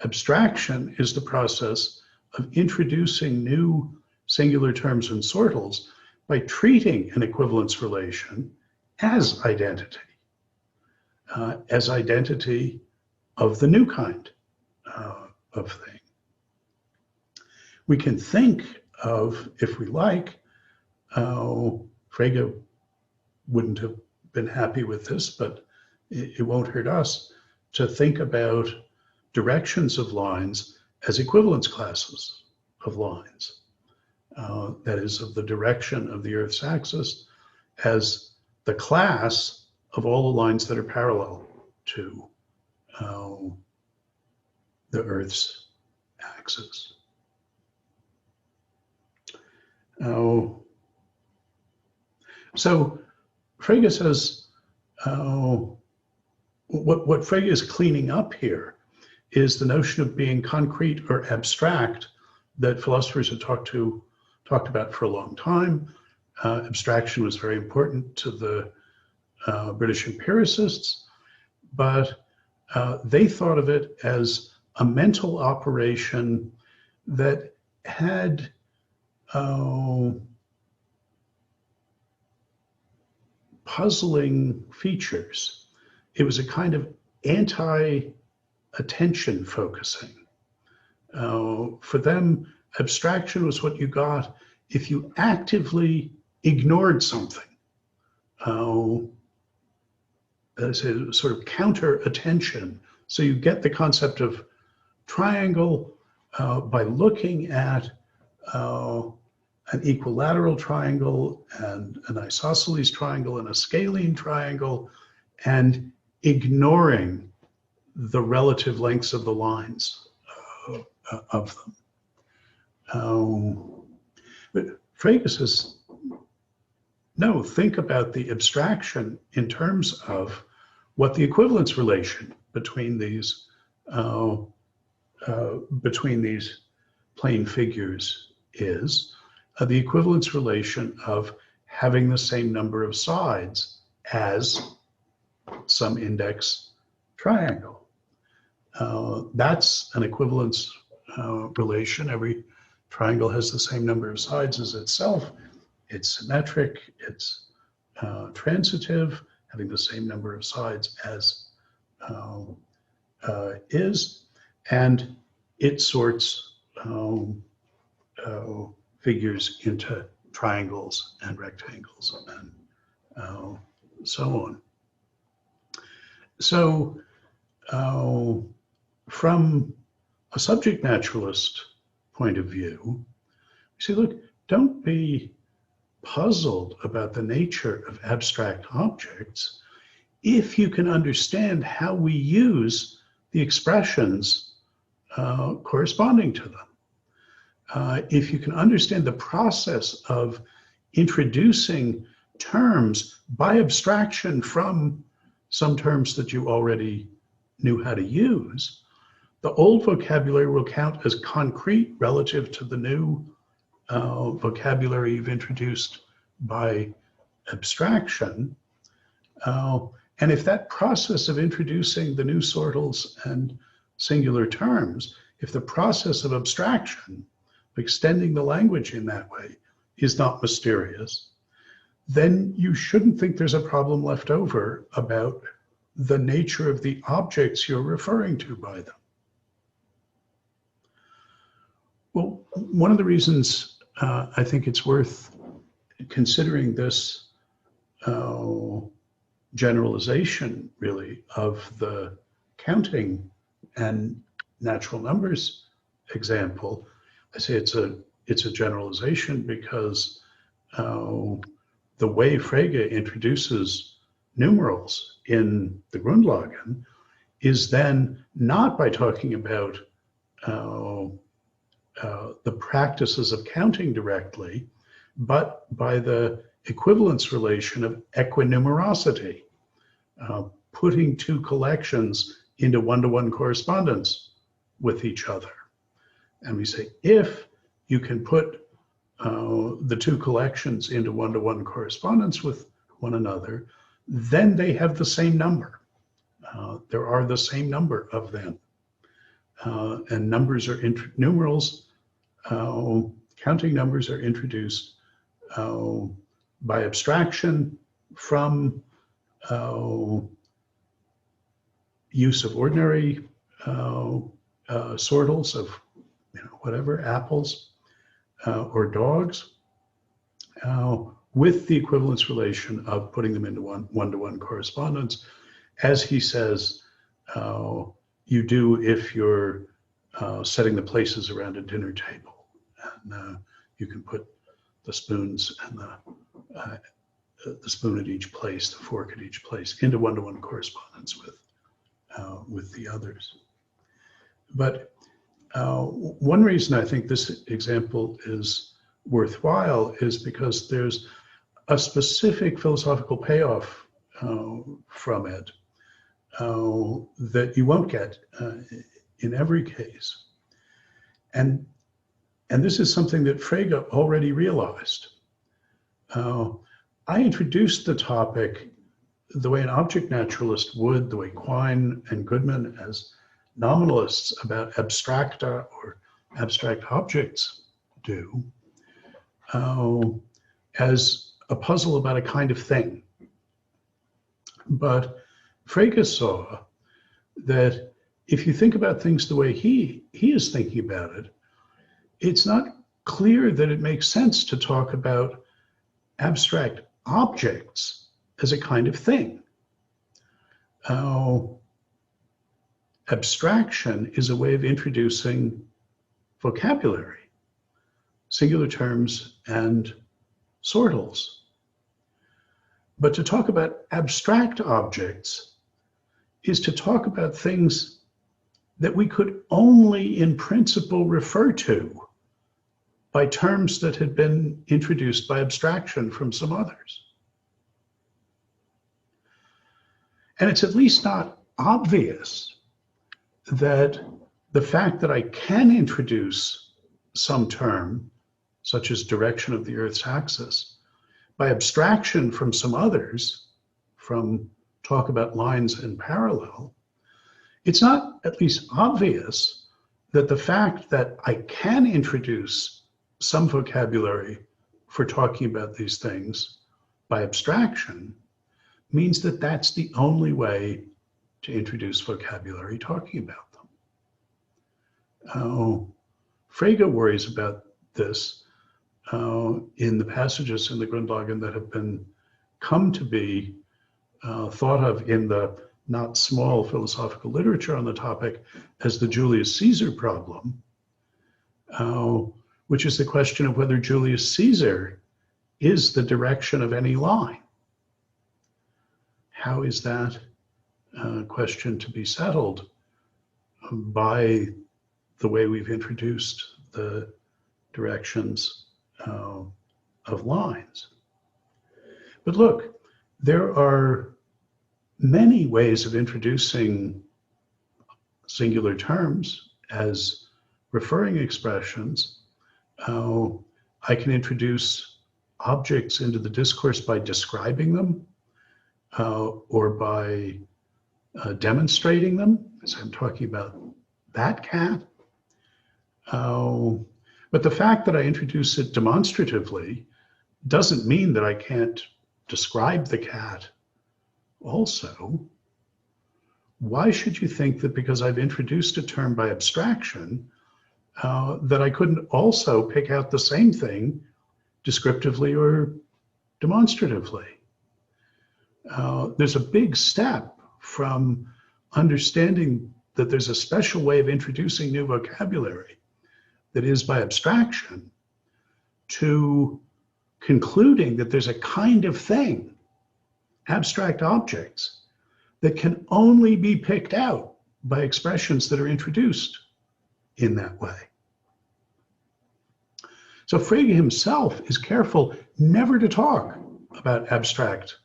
Abstraction is the process of introducing new singular terms and sortals by treating an equivalence relation as identity of the new kind, thing. We can think of, if we like, Frege wouldn't have been happy with this, but it won't hurt us to think about directions of lines as equivalence classes of lines. That is, of the direction of the Earth's axis as the class of all the lines that are parallel to the Earth's axis. So Frege says, what Frege is cleaning up here is the notion of being concrete or abstract that philosophers have talked about for a long time. Abstraction was very important to the British empiricists, but they thought of it as a mental operation that had puzzling features. It was a kind of anti-attention focusing. For them, abstraction was what you got if you actively ignored something. That's a sort of counter attention. So you get the concept of triangle by looking at an equilateral triangle and an isosceles triangle and a scalene triangle, and ignoring the relative lengths of the lines of them. But Frege says, no, think about the abstraction in terms of what the equivalence relation between these plane figures is. The equivalence relation of having the same number of sides as some index triangle. That's an equivalence relation. Every triangle has the same number of sides as itself. It's symmetric, it's transitive, having the same number of sides as is, and it sorts figures into triangles and rectangles and so on. So from a subject naturalist point of view, we say, look, don't be puzzled about the nature of abstract objects if you can understand how we use the expressions corresponding to them. If you can understand the process of introducing terms by abstraction from some terms that you already knew how to use, the old vocabulary will count as concrete relative to the new vocabulary you've introduced by abstraction. And if that process of introducing the new sortals and singular terms, if the process of abstraction, extending the language in that way, is not mysterious, then you shouldn't think there's a problem left over about the nature of the objects you're referring to by them. Well, one of the reasons I think it's worth considering this generalization, really, of the counting and natural numbers example, I say it's a generalization because the way Frege introduces numerals in the Grundlagen is then not by talking about the practices of counting directly, but by the equivalence relation of equinumerosity, putting two collections into one-to-one correspondence with each other. And we say, if you can put the two collections into one-to-one correspondence with one another, then they have the same number. There are the same number of them. And numbers are numerals, counting numbers are introduced by abstraction from use of ordinary sortals of whatever, apples or dogs, with the equivalence relation of putting them into one-to-one correspondence, as he says you do if you're setting the places around a dinner table. And you can put the spoons and the spoon at each place, the fork at each place, into one-to-one correspondence with the others. But one reason I think this example is worthwhile is because there's a specific philosophical payoff from it that you won't get in every case. And this is something that Frege already realized. I introduced the topic the way an object naturalist would, the way Quine and Goodman as nominalists about abstracta or abstract objects do, as a puzzle about a kind of thing. But Frege saw that if you think about things the way he is thinking about it, it's not clear that it makes sense to talk about abstract objects as a kind of thing. Abstraction is a way of introducing vocabulary, singular terms and sortals. But to talk about abstract objects is to talk about things that we could only in principle refer to by terms that had been introduced by abstraction from some others. And it's at least not obvious that the fact that I can introduce some term, such as direction of the Earth's axis, by abstraction from some others, from talk about lines and parallel, it's not at least obvious that the fact that I can introduce some vocabulary for talking about these things by abstraction means that that's the only way to introduce vocabulary talking about them. Frege worries about this in the passages in the Grundlagen that have come to be thought of in the not small philosophical literature on the topic as the Julius Caesar problem, which is the question of whether Julius Caesar is the direction of any line. How is that question to be settled by the way we've introduced the directions of lines? But look, there are many ways of introducing singular terms as referring expressions. I can introduce objects into the discourse by describing them or by demonstrating them, as I'm talking about that cat. But the fact that I introduce it demonstratively doesn't mean that I can't describe the cat also. Why should you think that because I've introduced a term by abstraction, that I couldn't also pick out the same thing descriptively or demonstratively? There's a big step from understanding that there's a special way of introducing new vocabulary that is by abstraction to concluding that there's a kind of thing, abstract objects, that can only be picked out by expressions that are introduced in that way. So Frege himself is careful never to talk about abstract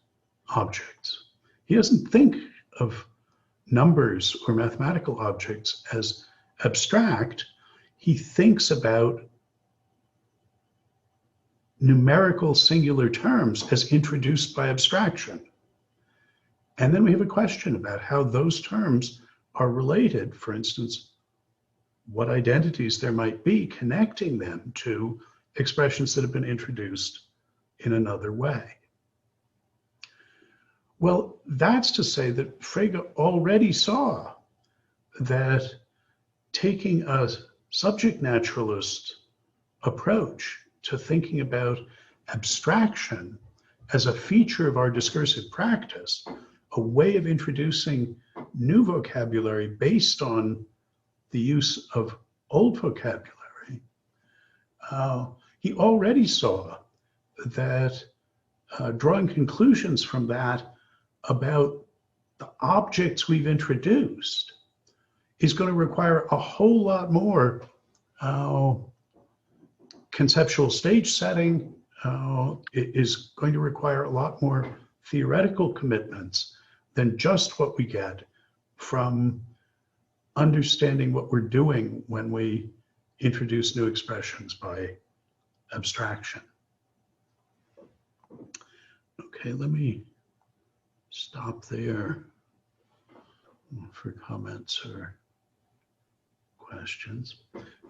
objects. He doesn't think of numbers or mathematical objects as abstract. He thinks about numerical singular terms as introduced by abstraction. And then we have a question about how those terms are related. For instance, what identities there might be connecting them to expressions that have been introduced in another way. Well, that's to say that Frege already saw that taking a subject naturalist approach to thinking about abstraction as a feature of our discursive practice, a way of introducing new vocabulary based on the use of old vocabulary, he already saw that drawing conclusions from that about the objects we've introduced is going to require a whole lot more conceptual stage setting. It is going to require a lot more theoretical commitments than just what we get from understanding what we're doing when we introduce new expressions by abstraction. Okay, let me stop there for comments or questions.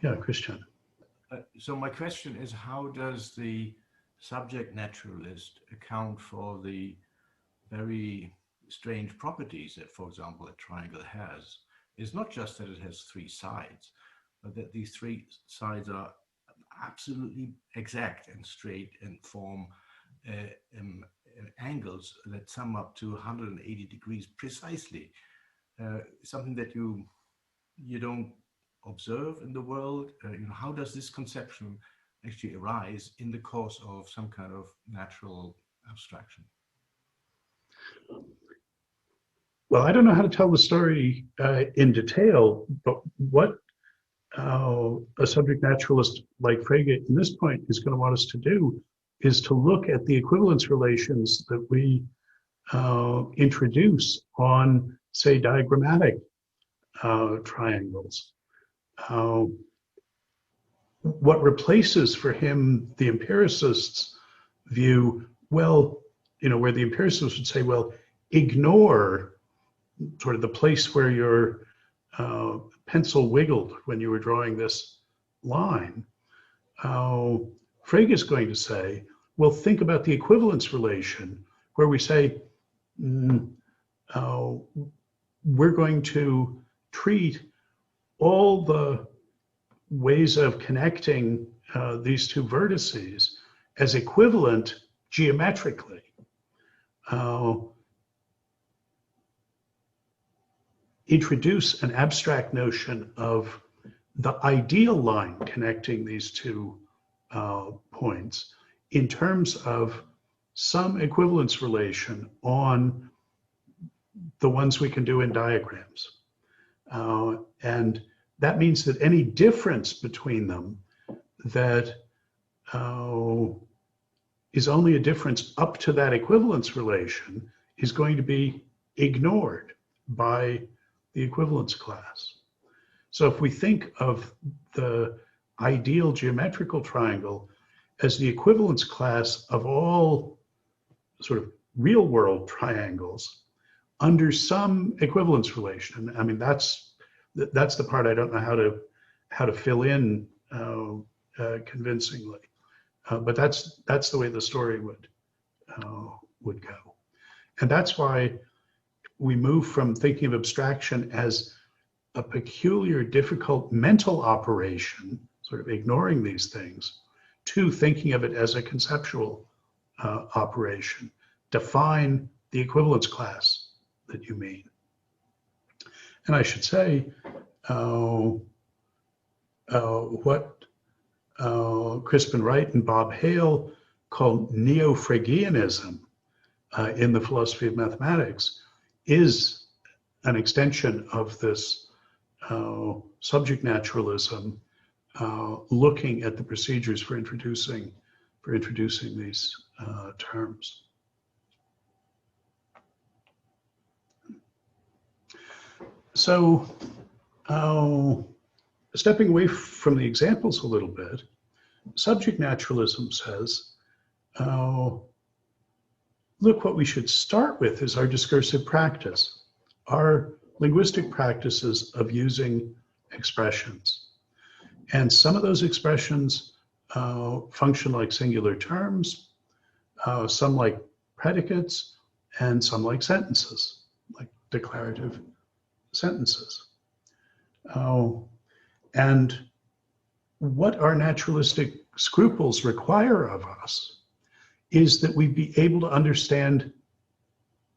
Yeah, Christian. So my question is, how does the subject naturalist account for the very strange properties that, for example, a triangle has? It's not just that it has three sides, but that these three sides are absolutely exact and straight and form angles that sum up to 180 degrees precisely. Something that you don't observe in the world. How does this conception actually arise in the course of some kind of natural abstraction? Well, I don't know how to tell the story in detail, but what a subject naturalist like Frege in this point is going to want us to do is to look at the equivalence relations that we introduce on, say, diagrammatic triangles. What replaces for him the empiricist's view, well, where the empiricist would say, well, ignore sort of the place where your pencil wiggled when you were drawing this line. Frege is going to say, well, think about the equivalence relation where we say, we're going to treat all the ways of connecting these two vertices as equivalent geometrically. Introduce an abstract notion of the ideal line connecting these two points in terms of some equivalence relation on the ones we can do in diagrams. And that means that any difference between them that is only a difference up to that equivalence relation is going to be ignored by the equivalence class. So if we think of the ideal geometrical triangle as the equivalence class of all sort of real world triangles under some equivalence relation, I mean, that's the part I don't know how to fill in convincingly, but that's the way the story would go, and that's why we move from thinking of abstraction as a peculiar, difficult mental operation, sort of ignoring these things, to thinking of it as a conceptual operation. Define the equivalence class that you mean. And I should say, what Crispin Wright and Bob Hale call neo-Fregeanism in the philosophy of mathematics is an extension of this subject naturalism, looking at the procedures for introducing these terms. So, stepping away from the examples a little bit, subject naturalism says, look, what we should start with is our discursive practice, our linguistic practices of using expressions. And some of those expressions function like singular terms, some like predicates, and some like sentences, like declarative sentences. And what our naturalistic scruples require of us is that we be able to understand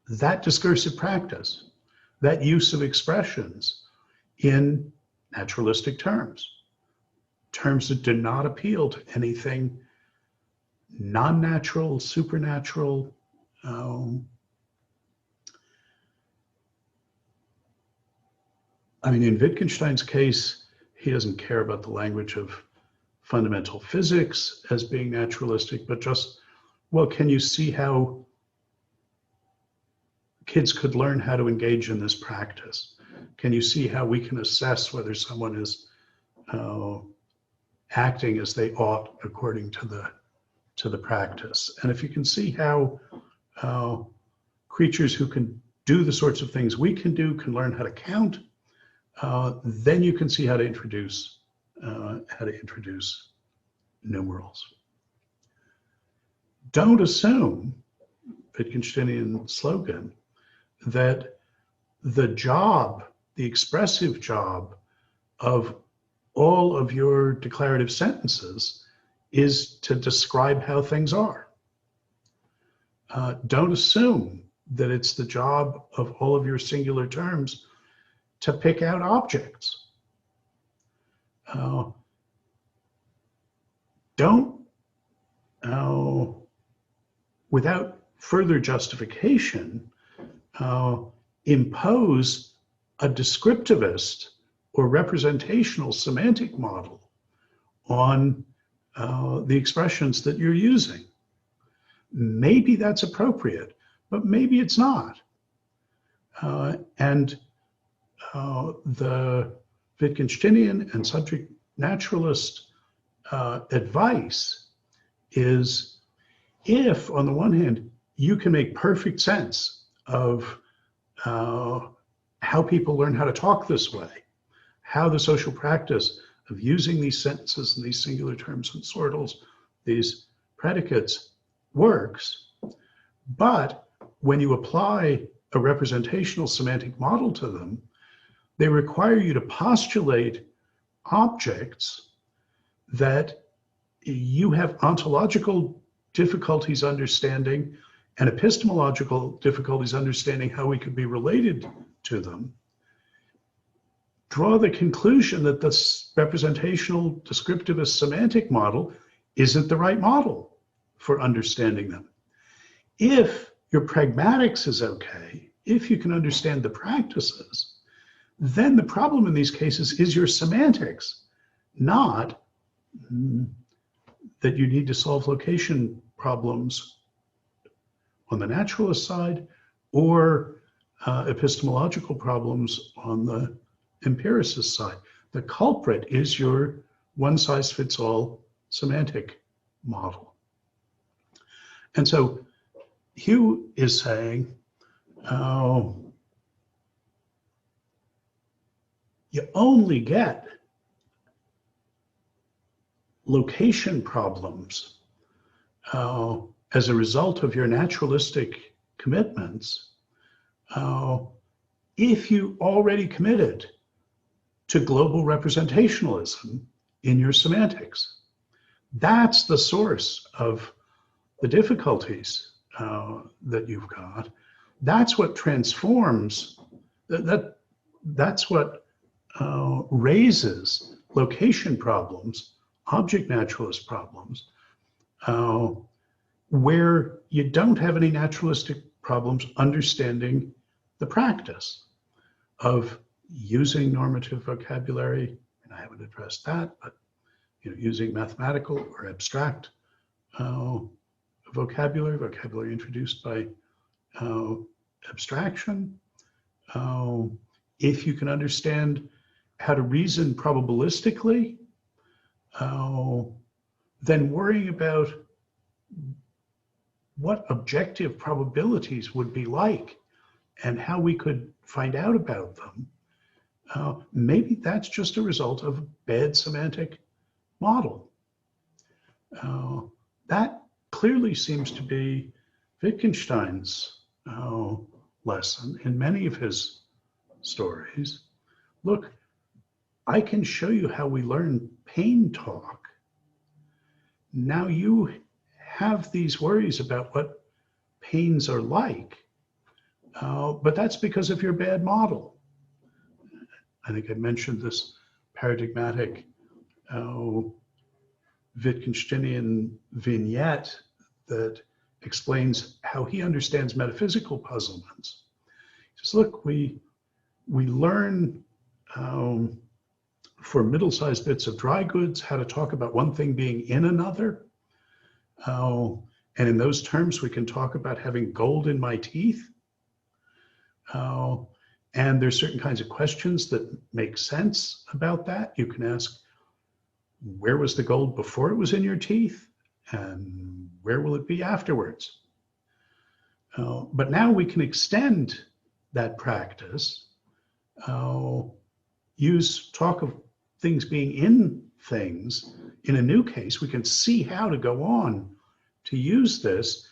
that discursive practice, that use of expressions in naturalistic terms, terms that do not appeal to anything non-natural, supernatural. I mean, in Wittgenstein's case, he doesn't care about the language of fundamental physics as being naturalistic, but just, well, can you see how kids could learn how to engage in this practice? Can you see how we can assess whether someone is acting as they ought according to the practice? And if you can see how creatures who can do the sorts of things we can do can learn how to count, then you can see how to introduce numerals. Don't assume, Wittgensteinian slogan, that the job, the expressive job of all of your declarative sentences is to describe how things are. Don't assume that it's the job of all of your singular terms to pick out objects. Don't, without further justification, impose a descriptivist or representational semantic model on the expressions that you're using. Maybe that's appropriate, but maybe it's not. And the Wittgensteinian and subject naturalist advice is, if on the one hand you can make perfect sense of how people learn how to talk this way, how the social practice of using these sentences and these singular terms and sortals, these predicates, works, but when you apply a representational semantic model to them, they require you to postulate objects that you have ontological difficulties understanding and epistemological difficulties understanding how we could be related to them. Draw the conclusion that this representational descriptivist semantic model isn't the right model for understanding them. If your pragmatics is okay, if you can understand the practices, then the problem in these cases is your semantics, not that you need to solve location problems on the naturalist side or epistemological problems on the empiricist side. The culprit is your one-size-fits-all semantic model. And so Hugh is saying, you only get location problems as a result of your naturalistic commitments if you already committed to global representationalism in your semantics. That's the source of the difficulties that you've got. That's what transforms, that's what raises location problems, object naturalist problems, where you don't have any naturalistic problems understanding the practice of using normative vocabulary, and I haven't addressed that, but using mathematical or abstract vocabulary introduced by abstraction. If you can understand how to reason probabilistically, then worrying about what objective probabilities would be like and how we could find out about them, maybe that's just a result of a bad semantic model. That clearly seems to be Wittgenstein's lesson in many of his stories. Look, I can show you how we learn pain talk. Now you have these worries about what pains are like, but that's because of your bad model. I think I mentioned this paradigmatic Wittgensteinian vignette that explains how he understands metaphysical puzzlements. He says, look, we learn for middle-sized bits of dry goods how to talk about one thing being in another. And in those terms, we can talk about having gold in my teeth. And there's certain kinds of questions that make sense about that. You can ask, where was the gold before it was in your teeth? And where will it be afterwards? But now we can extend that practice, use talk of things being in things. In a new case, we can see how to go on to use this,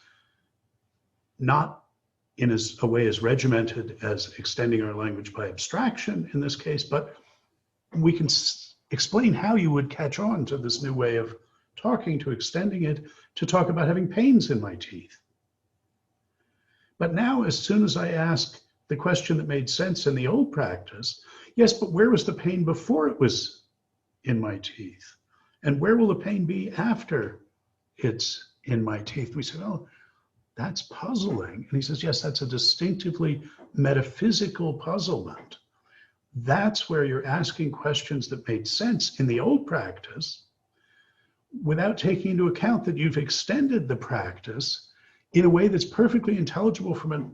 not in a way as regimented as extending our language by abstraction in this case, but we can explain how you would catch on to this new way of talking, to extending it to talk about having pains in my teeth. But now, as soon as I ask the question that made sense in the old practice, yes, but where was the pain before it was in my teeth? And where will the pain be after it's in my teeth? We say, oh, that's puzzling. And he says, yes, that's a distinctively metaphysical puzzlement. That's where you're asking questions that made sense in the old practice without taking into account that you've extended the practice in a way that's perfectly intelligible from a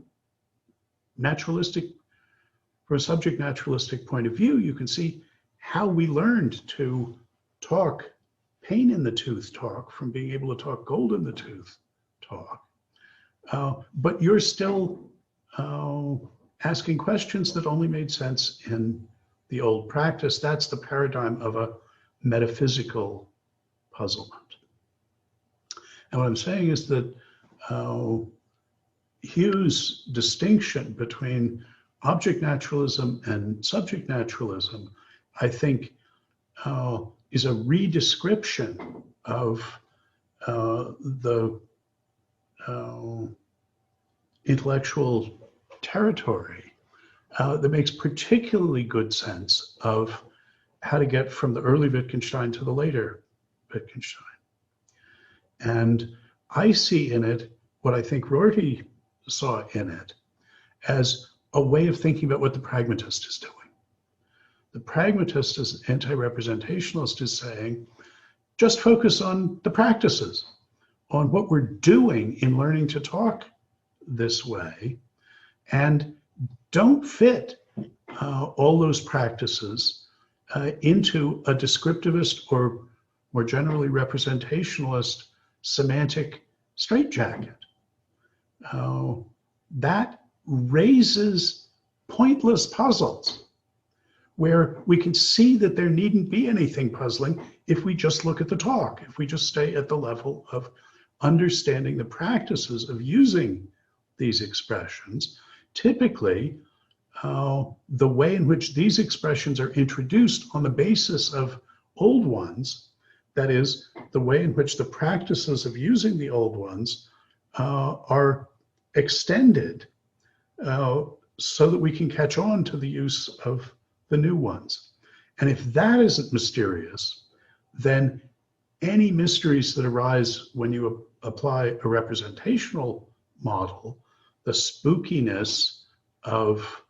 subject naturalistic point of view. You can see how we learned to talk pain in the tooth talk from being able to talk gold in the tooth talk. But you're still asking questions that only made sense in the old practice. That's the paradigm of a metaphysical puzzlement. And what I'm saying is that Hugh's distinction between object naturalism and subject naturalism, I think, is a redescription of the intellectual territory that makes particularly good sense of how to get from the early Wittgenstein to the later Wittgenstein. And I see in it what I think Rorty saw in it as a way of thinking about what the pragmatist is doing. The pragmatist as anti-representationalist is saying, just focus on the practices, on what we're doing in learning to talk this way, and don't fit all those practices into a descriptivist or more generally representationalist semantic straitjacket. That raises pointless puzzles where we can see that there needn't be anything puzzling if we just look at the talk, if we just stay at the level of understanding the practices of using these expressions. Typically, the way in which these expressions are introduced on the basis of old ones, that is, the way in which the practices of using the old ones are extended so that we can catch on to the use of the new ones. And if that isn't mysterious, then any mysteries that arise when you apply a representational model, the spookiness of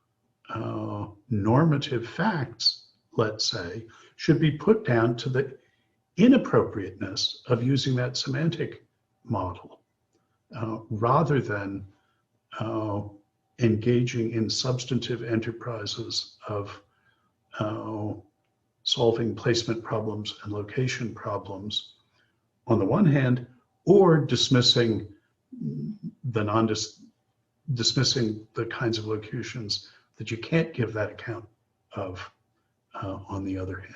normative facts, let's say, should be put down to the inappropriateness of using that semantic model rather than engaging in substantive enterprises of solving placement problems and location problems on the one hand, or dismissing dismissing the kinds of locutions that you can't give that account of on the other hand.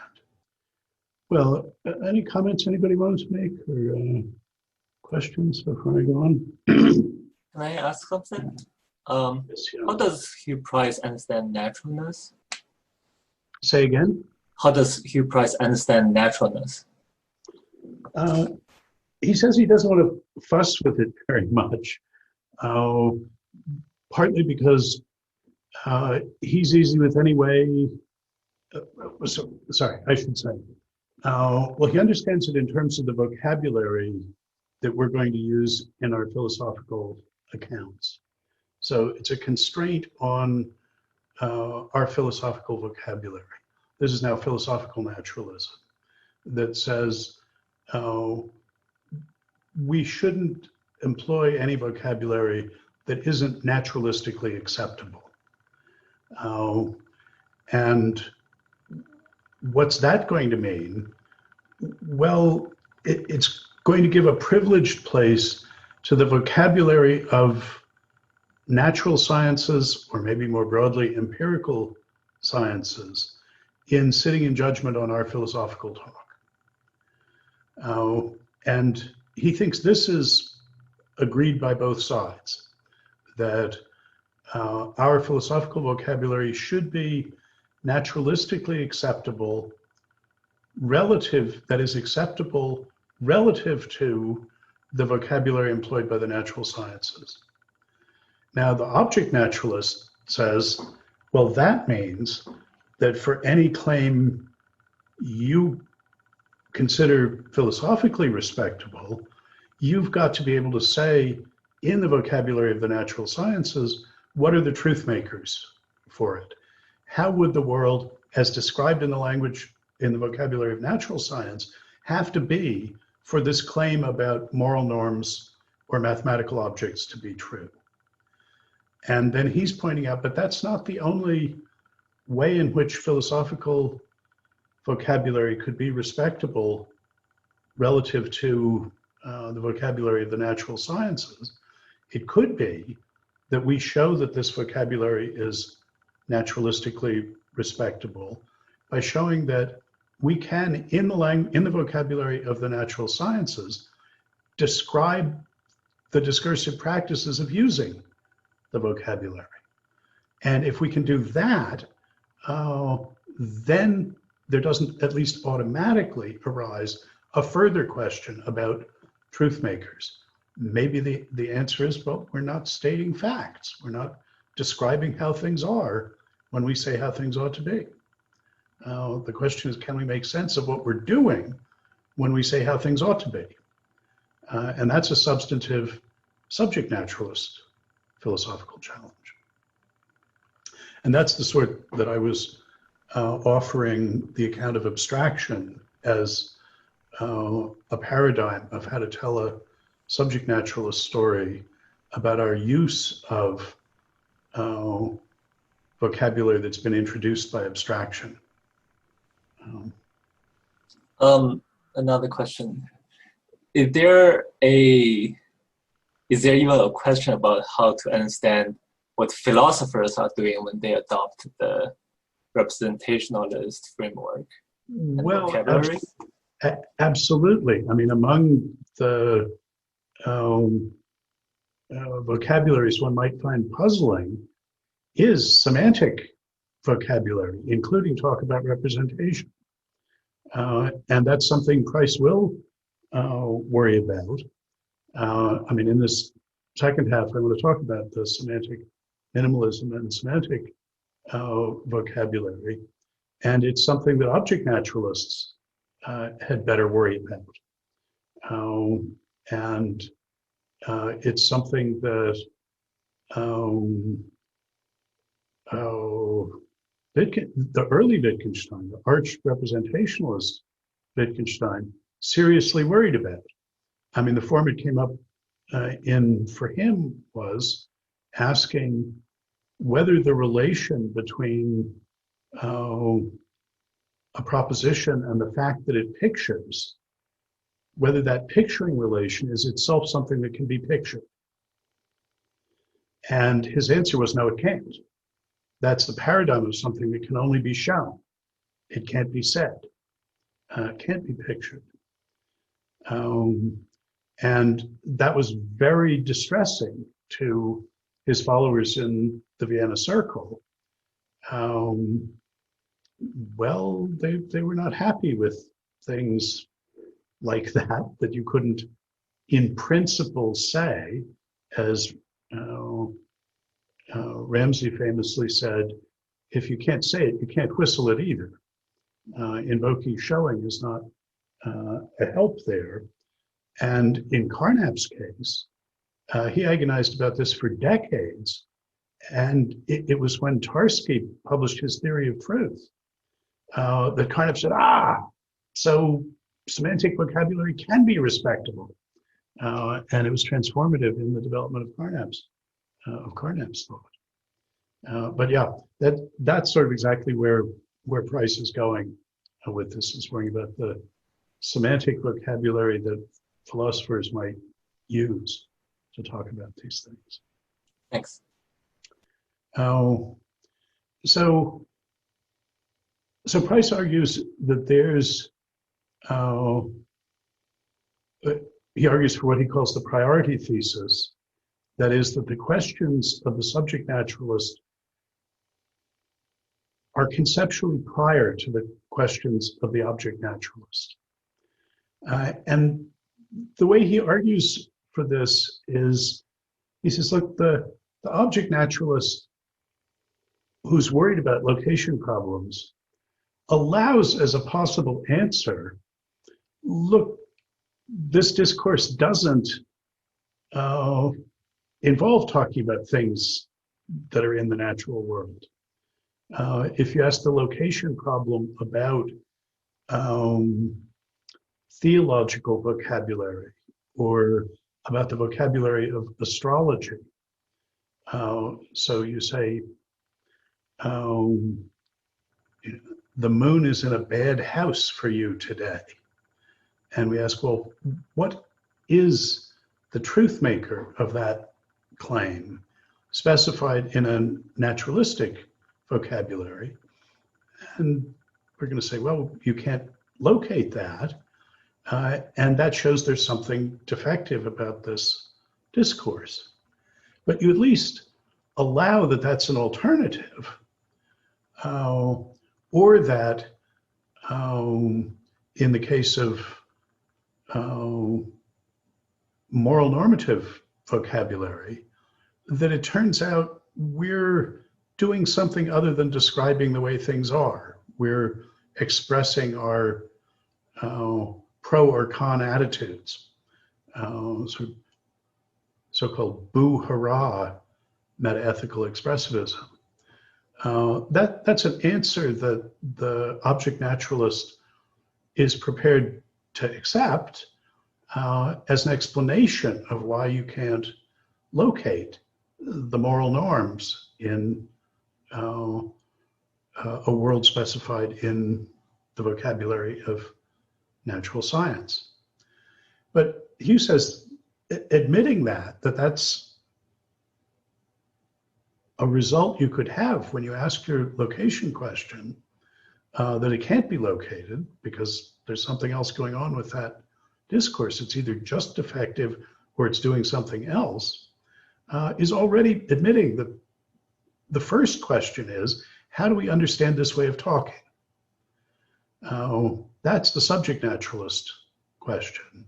Well, any comments anybody wants to make or questions before I go on? Can I ask something? Yes, yeah. How does Hugh Price understand naturalness? Say again? how does Hugh Price understand naturalness? He says he doesn't want to fuss with it very much, partly because he's easy with any way. Sorry, I should say. Well, he understands it in terms of the vocabulary that we're going to use in our philosophical accounts. So it's a constraint on our philosophical vocabulary. This is now philosophical naturalism that says we shouldn't employ any vocabulary that isn't naturalistically acceptable. And what's that going to mean? Well, it's going to give a privileged place to the vocabulary of natural sciences, or maybe more broadly, empirical sciences, in sitting in judgment on our philosophical talk. And he thinks this is agreed by both sides, that our philosophical vocabulary should be naturalistically acceptable relative, that is acceptable relative to the vocabulary employed by the natural sciences. Now, the object naturalist says, well, that means that for any claim you consider philosophically respectable, you've got to be able to say in the vocabulary of the natural sciences, what are the truth makers for it? How would the world, as described in the language, in the vocabulary of natural science, have to be for this claim about moral norms or mathematical objects to be true? And then he's pointing out, but that's not the only way in which philosophical vocabulary could be respectable relative to the vocabulary of the natural sciences. It could be that we show that this vocabulary is naturalistically respectable by showing that we can, in the vocabulary of the natural sciences, describe the discursive practices of using the vocabulary. And if we can do that, then there doesn't at least automatically arise a further question about truth makers. Maybe the answer is, well, we're not stating facts. We're not describing how things are when we say how things ought to be. The question is, can we make sense of what we're doing when we say how things ought to be? And that's a substantive subject naturalist philosophical challenge. And that's the sort that I was offering the account of abstraction as a paradigm of how to tell a subject naturalist story about our use of vocabulary that's been introduced by abstraction. Another question. Is there even a question about how to understand what philosophers are doing when they adopt the representationalist framework and vocabulary? Absolutely. I mean, among the vocabularies one might find puzzling is semantic vocabulary, including talk about representation. And that's something Price will worry about. I mean, in this second half, I want to talk about the semantic minimalism and semantic vocabulary. And it's something that object naturalists had better worry about. And it's something that the early Wittgenstein, the arch representationalist Wittgenstein, seriously worried about. I mean, the form it came up in for him was asking whether the relation between a proposition and the fact that it pictures, whether that picturing relation is itself something that can be pictured. And his answer was, no, it can't. That's the paradigm of something that can only be shown. It can't be said. It can't be pictured. And that was very distressing to his followers in the Vienna Circle, well, they were not happy with things like that you couldn't, in principle, say, as Ramsey famously said, if you can't say it, you can't whistle it either. Invoking showing is not a help there. And in Carnap's case, he agonized about this for decades. And it was when Tarski published his theory of truth that Carnap said, so semantic vocabulary can be respectable. And it was transformative in the development of Carnap's thought. But yeah, that's sort of exactly where Price is going with this, is worrying about the semantic vocabulary that philosophers might use to talk about these things. Thanks. So Price argues that there's, he argues for what he calls the priority thesis. That is, that the questions of the subject naturalist are conceptually prior to the questions of the object naturalist. And the way he argues for this is, he says, look, the object naturalist who's worried about location problems allows as a possible answer, look, this discourse doesn't involve talking about things that are in the natural world. If you ask the location problem about theological vocabulary or about the vocabulary of astrology, so you say, the moon is in a bad house for you today. And we ask, well, what is the truth maker of that claim specified in a naturalistic vocabulary? And we're going to say, well, you can't locate that. And that shows there's something defective about this discourse. But you at least allow that that's an alternative, or that in the case of moral normative vocabulary, that it turns out we're doing something other than describing the way things are. We're expressing our pro or con attitudes, so-called boo-hurrah metaethical expressivism. That's an answer that the object naturalist is prepared to accept as an explanation of why you can't locate the moral norms in a world specified in the vocabulary of natural science. But Hugh says, admitting that's a result you could have when you ask your location question, that it can't be located because there's something else going on with that discourse. It's either just defective or it's doing something else, is already admitting that the first question is, how do we understand this way of talking? That's the subject naturalist question.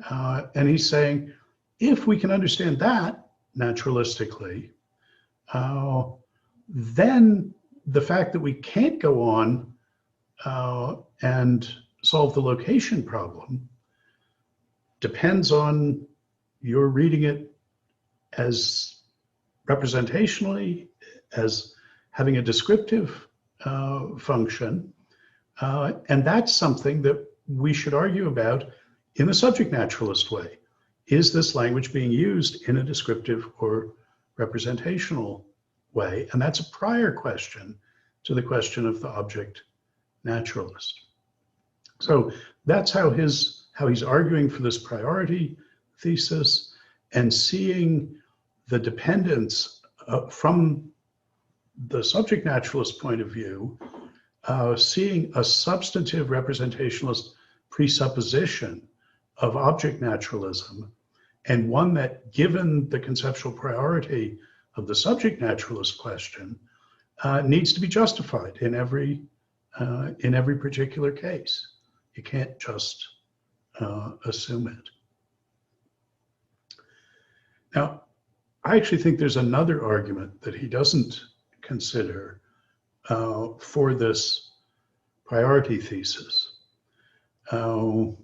And he's saying, if we can understand that naturalistically, then the fact that we can't go on and solve the location problem depends on your reading it as representationally, as having a descriptive function. And that's something that we should argue about in the subject naturalist way. Is this language being used in a descriptive or representational way? And that's a prior question to the question of the object naturalist. So that's how he's arguing for this priority thesis, and seeing the dependence from the subject naturalist point of view, seeing a substantive representationalist presupposition of object naturalism, and one that, given the conceptual priority of the subject naturalist question, needs to be justified in every in every particular case. You can't just assume it. Now, I actually think there's another argument that he doesn't consider for this priority thesis. And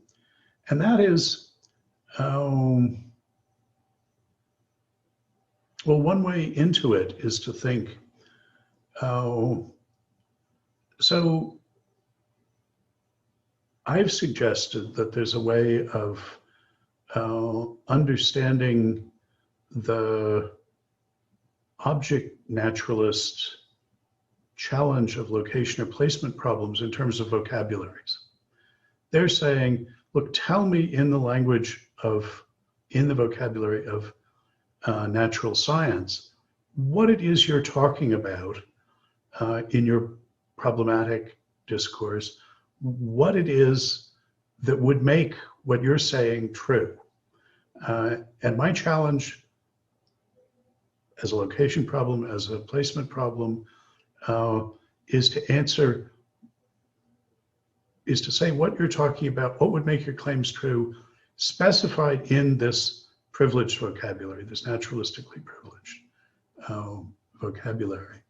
that is, well, one way into it is to think, so I've suggested that there's a way of understanding the object naturalist challenge of location or placement problems in terms of vocabularies. They're saying, look, tell me in the language of, in the vocabulary of natural science, what it is you're talking about in your problematic discourse, what it is that would make what you're saying true. And my challenge as a location problem, as a placement problem, is to answer, is to say what you're talking about, what would make your claims true, specified in this privileged vocabulary, this naturalistically privileged vocabulary.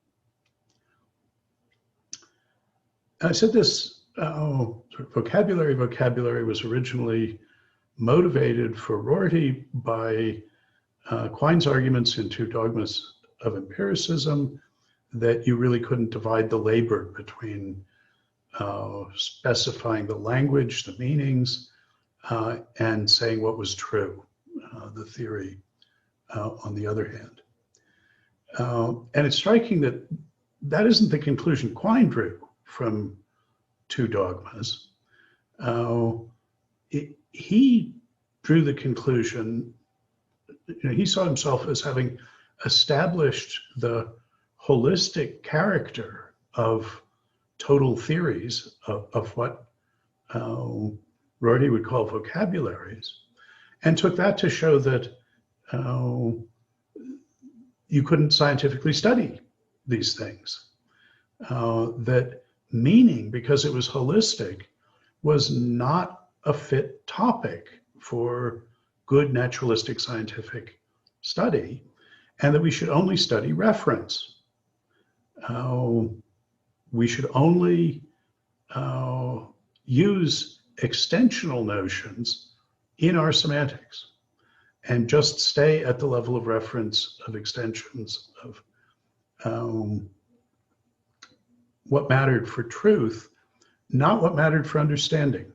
And I said this sort of vocabulary was originally motivated for Rorty by Quine's arguments in Two Dogmas of Empiricism that you really couldn't divide the labor between specifying the language, the meanings, and saying what was true, the theory, on the other hand. And it's striking that that isn't the conclusion Quine drew from Two Dogmas. He drew the conclusion, he saw himself as having established the holistic character of total theories of what Rorty would call vocabularies, and took that to show that you couldn't scientifically study these things. That meaning, because it was holistic, was not a fit topic for good naturalistic scientific study, and that we should only study reference. We should only use extensional notions in our semantics and just stay at the level of reference of extensions of what mattered for truth, not what mattered for understanding,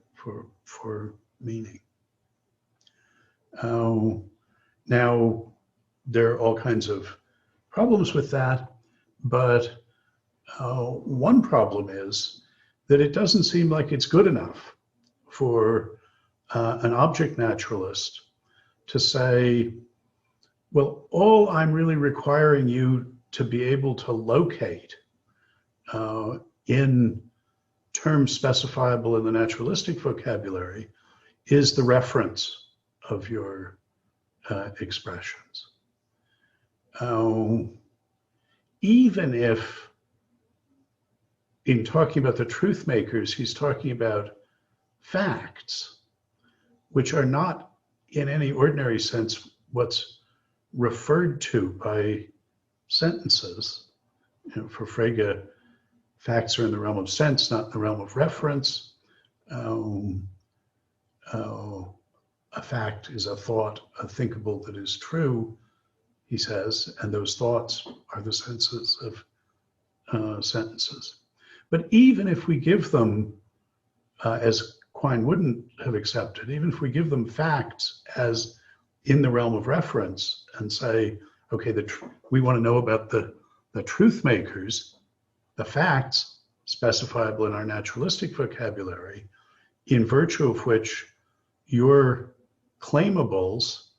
for meaning. Now, there are all kinds of problems with that, but one problem is that it doesn't seem like it's good enough for an object naturalist to say, well, all I'm really requiring you to be able to locate in terms specifiable in the naturalistic vocabulary is the reference of your expressions. Even if in talking about the truth makers, he's talking about facts, which are not in any ordinary sense what's referred to by sentences. You know, for Frege, facts are in the realm of sense, not in the realm of reference. A fact is a thought, a thinkable that is true, he says, and those thoughts are the senses of sentences. But even if we give them, as Quine wouldn't have accepted, even if we give them facts as in the realm of reference and say, okay, we want to know about the truth makers, the facts specifiable in our naturalistic vocabulary, in virtue of which your claimables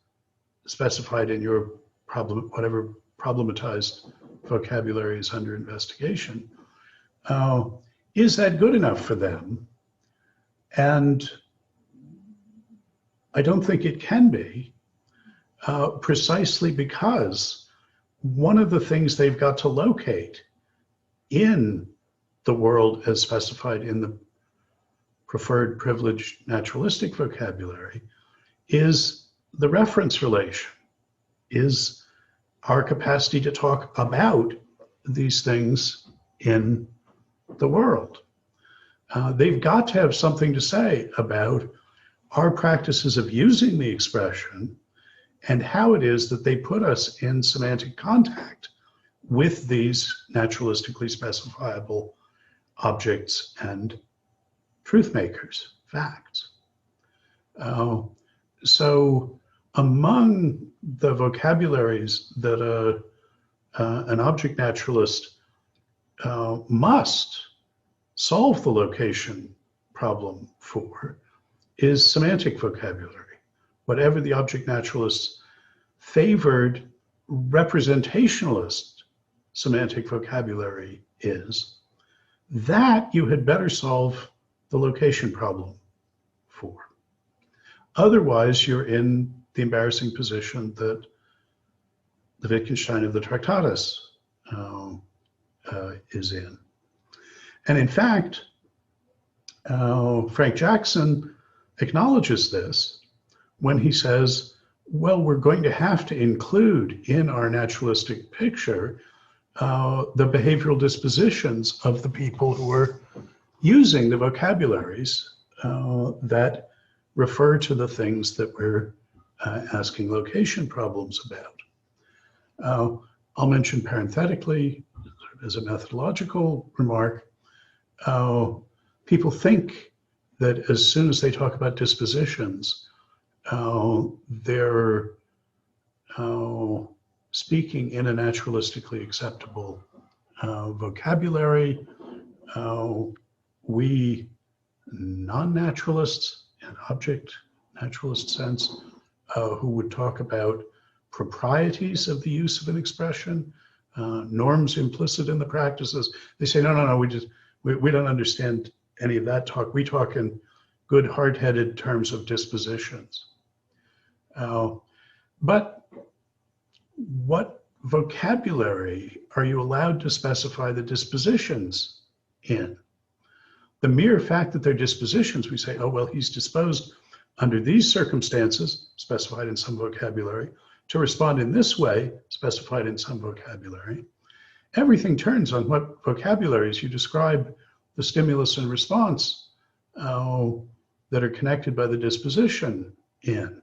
specified in your problem, whatever problematized vocabulary is under investigation, is that good enough for them? And I don't think it can be, precisely because one of the things they've got to locate in the world as specified in the preferred privileged naturalistic vocabulary is the reference relation, is our capacity to talk about these things in the world. They've got to have something to say about our practices of using the expression and how it is that they put us in semantic contact with these naturalistically specifiable objects and truth makers, facts. So among the vocabularies that an object naturalist must solve the location problem for is semantic vocabulary. Whatever the object naturalists favored representationalist semantic vocabulary is, that you had better solve the location problem for. Otherwise, you're in the embarrassing position that the Wittgenstein of the Tractatus is in. And in fact, Frank Jackson acknowledges this when he says, well, we're going to have to include in our naturalistic picture the behavioral dispositions of the people who are using the vocabularies that refer to the things that we're asking location problems about. I'll mention parenthetically, as a methodological remark, people think that as soon as they talk about dispositions, they're speaking in a naturalistically acceptable vocabulary. We non-naturalists, in object naturalist sense, who would talk about proprieties of the use of an expression, norms implicit in the practices, they say, no, we don't understand any of that talk. We talk in good hard-headed terms of dispositions. But what vocabulary are you allowed to specify the dispositions in? The mere fact that they're dispositions, we say, oh, well, he's disposed under these circumstances, specified in some vocabulary, to respond in this way, specified in some vocabulary. Everything turns on what vocabularies you describe the stimulus and response that are connected by the disposition in.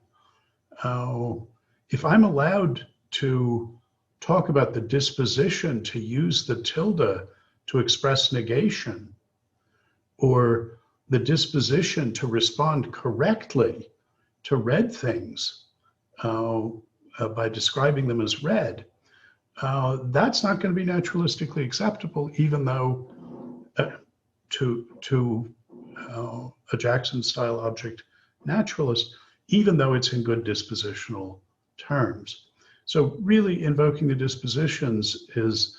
If I'm allowed to talk about the disposition to use the tilde to express negation, or the disposition to respond correctly to red things by describing them as red, that's not going to be naturalistically acceptable, even though to a Jackson-style object naturalist, even though it's in good dispositional terms. So really invoking the dispositions is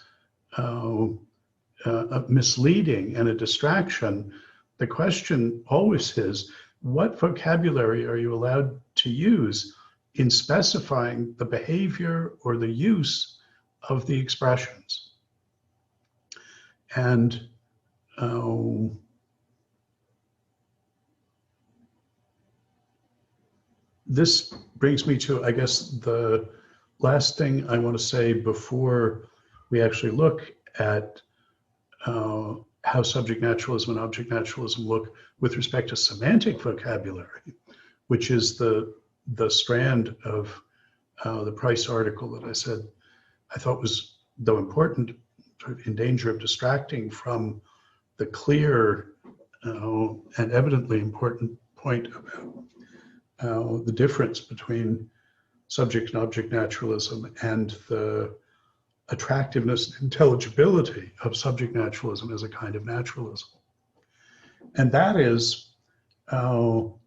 misleading and a distraction. The question always is, what vocabulary are you allowed to use in specifying the behavior or the use of the expressions? And this brings me to, I guess, the last thing I want to say before we actually look at how subject naturalism and object naturalism look with respect to semantic vocabulary, which is the strand of the Price article that I said I thought was, though important, sort of in danger of distracting from the clear and evidently important point about the difference between subject and object naturalism and the attractiveness and intelligibility of subject naturalism as a kind of naturalism. And that is,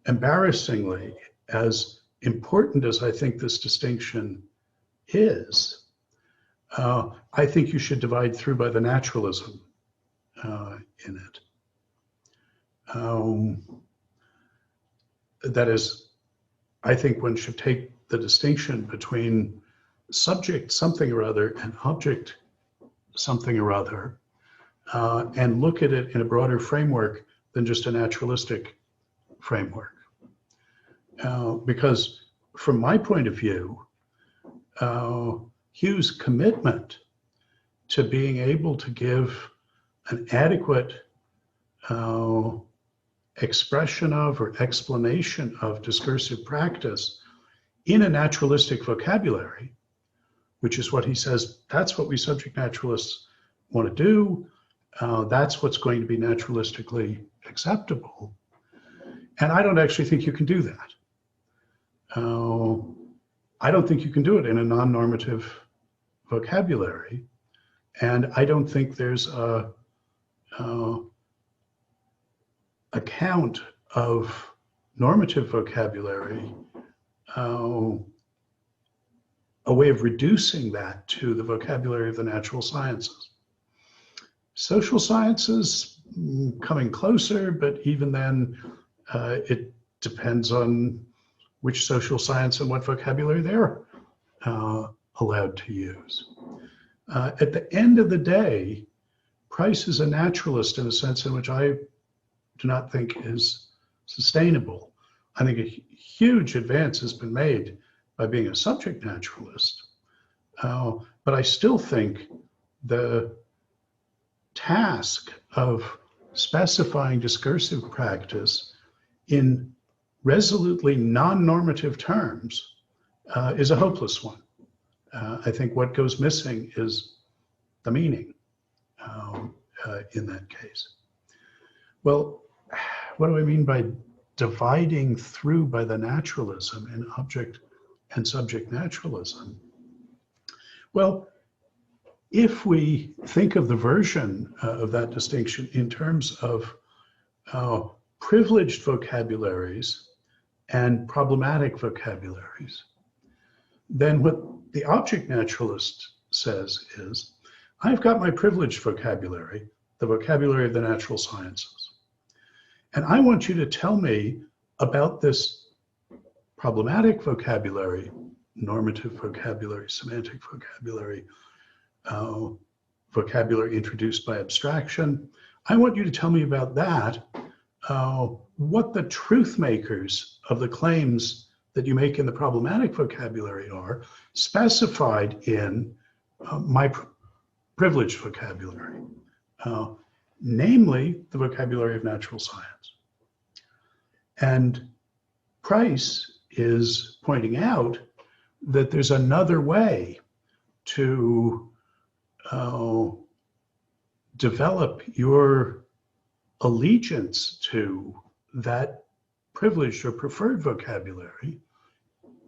embarrassingly, as important as I think this distinction is, I think you should divide through by the naturalism in it. That is, I think one should take the distinction between subject something or other and object something or other and look at it in a broader framework than just a naturalistic framework. Because from my point of view, Hume's commitment to being able to give an adequate expression of or explanation of discursive practice in a naturalistic vocabulary, which is what he says, that's what we subject naturalists want to do. That's what's going to be naturalistically acceptable. And I don't actually think you can do that. I don't think you can do it in a non-normative vocabulary. And I don't think there's a count of normative vocabulary, a way of reducing that to the vocabulary of the natural sciences. Social sciences, coming closer, but even then, it depends on which social science and what vocabulary they're allowed to use. At the end of the day, Price is a naturalist in a sense in which I do not think is sustainable. I think a huge advance has been made by being a subject naturalist, but I still think the task of specifying discursive practice in resolutely non-normative terms is a hopeless one. I think what goes missing is the meaning in that case. Well, what do I mean by dividing through by the naturalism in object and subject naturalism? Well, if we think of the version of that distinction in terms of privileged vocabularies and problematic vocabularies, then what the object naturalist says is, I've got my privileged vocabulary, the vocabulary of the natural sciences, and I want you to tell me about this problematic vocabulary, normative vocabulary, semantic vocabulary, vocabulary introduced by abstraction. I want you to tell me about that, what the truth makers of the claims that you make in the problematic vocabulary are, specified in my privileged vocabulary, namely the vocabulary of natural science. And Price is pointing out that there's another way to develop your allegiance to that privileged or preferred vocabulary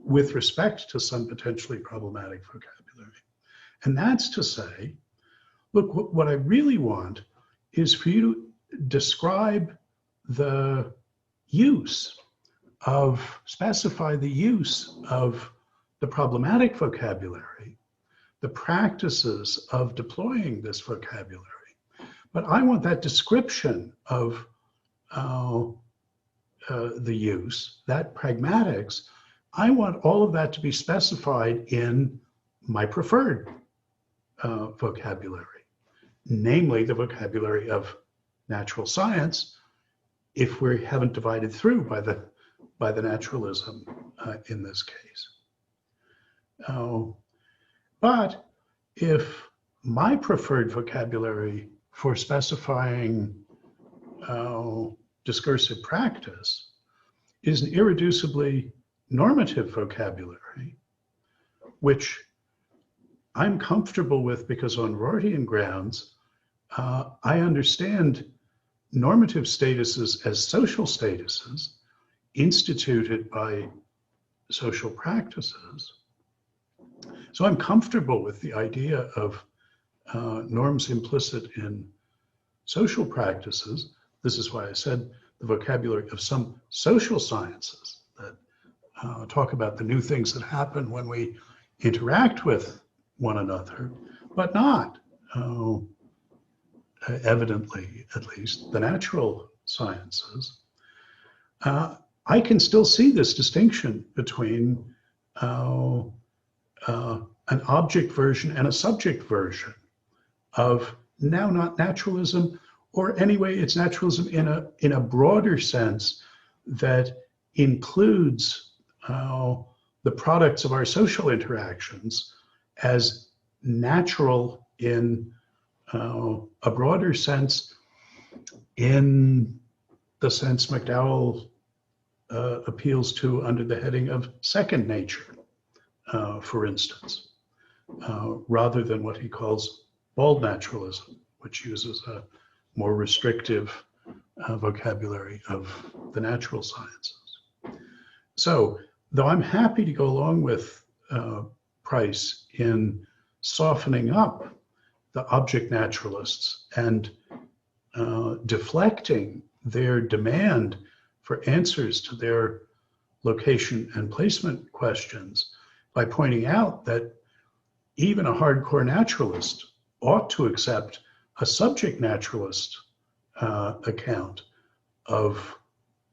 with respect to some potentially problematic vocabulary. And that's to say, look, what I really want is for you to describe the use of, specify the use of the problematic vocabulary, the practices of deploying this vocabulary. But I want that description of the use, that pragmatics, I want all of that to be specified in my preferred vocabulary, namely the vocabulary of natural science, if we haven't divided through by the naturalism in this case. But if my preferred vocabulary for specifying discursive practice is an irreducibly normative vocabulary, which I'm comfortable with because on Rortian grounds, I understand normative statuses as social statuses instituted by social practices. So I'm comfortable with the idea of norms implicit in social practices. This is why I said the vocabulary of some social sciences that talk about the new things that happen when we interact with one another, but not, evidently at least, the natural sciences. I can still see this distinction between an object version and a subject version of now not naturalism, or anyway, it's naturalism in a broader sense that includes the products of our social interactions as natural in a broader sense, in the sense McDowell appeals to under the heading of second nature, for instance, rather than what he calls bald naturalism, which uses a more restrictive vocabulary of the natural sciences. So, though I'm happy to go along with Price in softening up the object naturalists and deflecting their demand for answers to their location and placement questions by pointing out that even a hardcore naturalist ought to accept a subject naturalist account of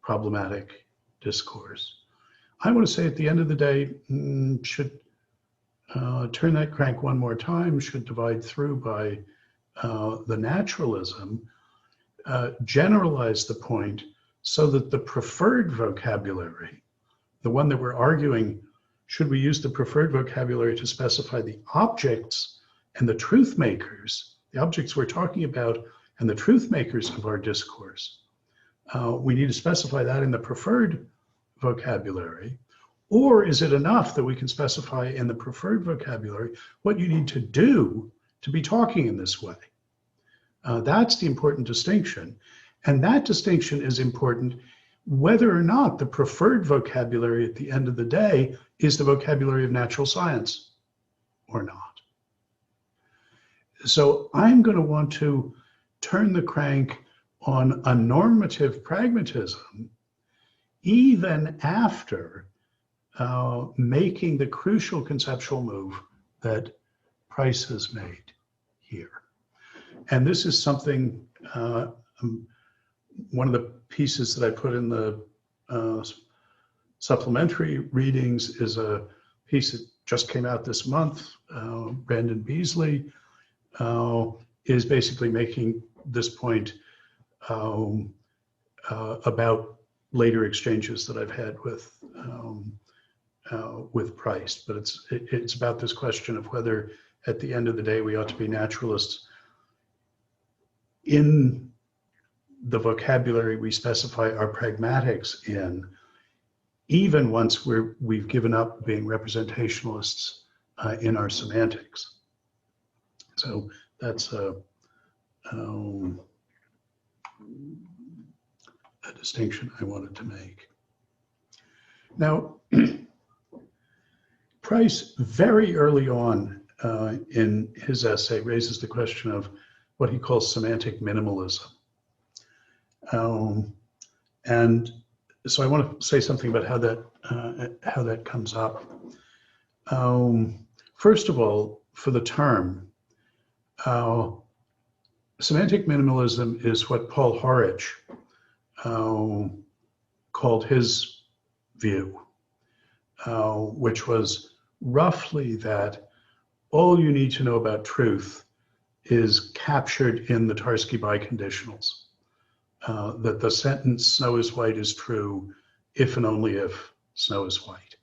problematic discourse. I want to say at the end of the day, should turn that crank one more time, should divide through by the naturalism, generalize the point so that the preferred vocabulary, the one that we're arguing, should we use the preferred vocabulary to specify the objects and the truth makers, the objects we're talking about and the truth makers of our discourse. We need to specify that in the preferred vocabulary. Or is it enough that we can specify in the preferred vocabulary what you need to do to be talking in this way? That's the important distinction. And that distinction is important whether or not the preferred vocabulary at the end of the day is the vocabulary of natural science or not. So I'm going to want to turn the crank on a normative pragmatism even after making the crucial conceptual move that Price has made here. And this is something, one of the pieces that I put in the supplementary readings is a piece that just came out this month. Brandon Beasley is basically making this point about later exchanges that I've had with Price, but it's about this question of whether at the end of the day we ought to be naturalists in the vocabulary we specify our pragmatics in, even once we've given up being representationalists in our semantics. So that's a distinction I wanted to make. Now, Price very early on in his essay raises the question of what he calls semantic minimalism. And so I want to say something about how that comes up. First of all, for the term, semantic minimalism is what Paul Horwich called his view, which was roughly that all you need to know about truth is captured in the Tarski biconditionals. That the sentence "snow is white" is true if and only if snow is white.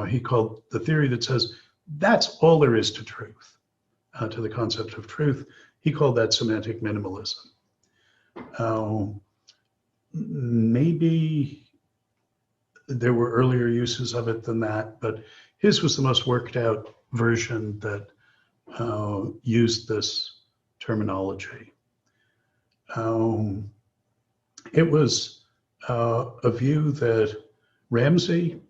He called the theory that says that's all there is to truth, to the concept of truth. He called that semantic minimalism. Maybe there were earlier uses of it than that, but his was the most worked out version that used this terminology. It was a view that Ramsey,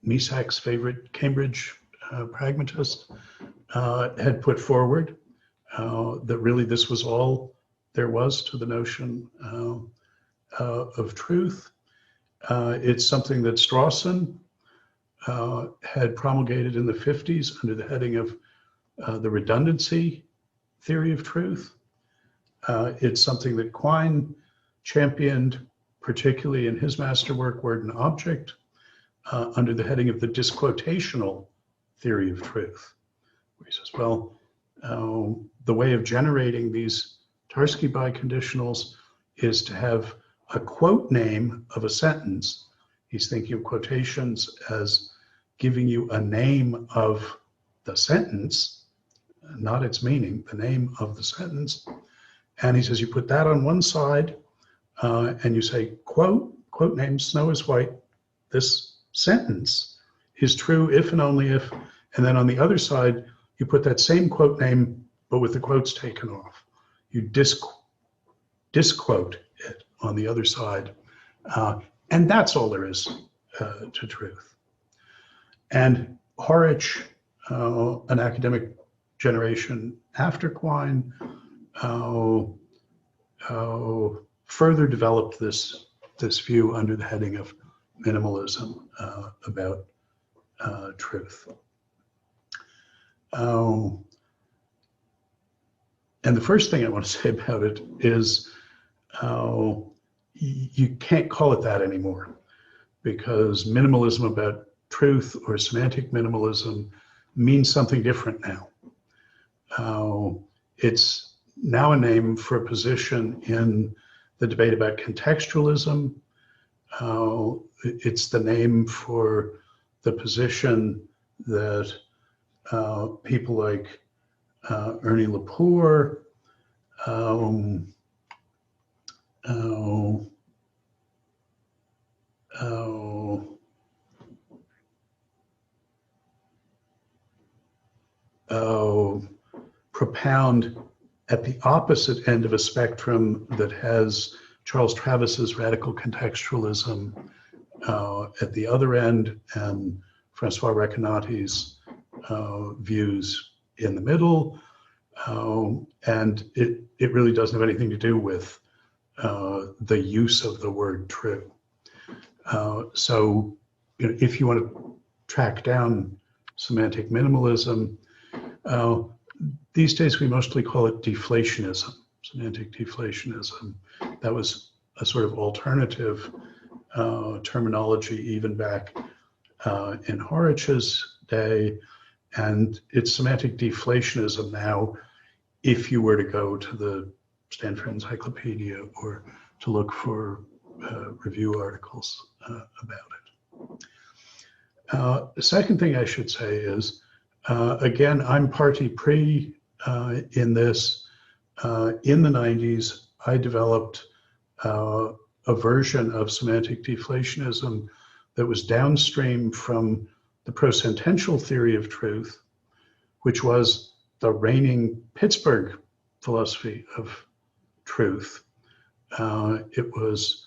Misak's favorite Cambridge pragmatist, had put forward, that really this was all there was to the notion of truth. It's something that Strawson had promulgated in the 50s under the heading of the redundancy theory of truth. It's something that Quine championed, particularly in his masterwork, Word and Object, under the heading of the disquotational theory of truth. where he says, well, the way of generating these Tarski biconditionals is to have a quote name of a sentence. He's thinking of quotations as giving you a name of the sentence, not its meaning, the name of the sentence. And he says you put that on one side and you say, quote name, snow is white. This sentence is true if and only if. And then on the other side, you put that same quote name, but with the quotes taken off. You disquote it on the other side. And that's all there is to truth. And Horwich, an academic generation after Quine, further developed this view under the heading of minimalism about truth. And the first thing I want to say about it is you can't call it that anymore, because minimalism about truth or semantic minimalism means something different now. It's now a name for a position in the debate about contextualism. It's the name for the position that people like Ernie Lepore, propound at the opposite end of a spectrum that has Charles Travis's radical contextualism at the other end, and Francois Reconati's views in the middle. And it really doesn't have anything to do with the use of the word true. So if you want to track down semantic minimalism, these days we mostly call it deflationism, semantic deflationism. That was a sort of alternative terminology even back in Horwich's day, and it's semantic deflationism now if you were to go to the Stanford Encyclopedia or to look for review articles about it. The second thing I should say is, again, I'm parti pris in this. In the 90s, I developed a version of semantic deflationism that was downstream from the prosentential theory of truth, which was the reigning Pittsburgh philosophy of truth. It was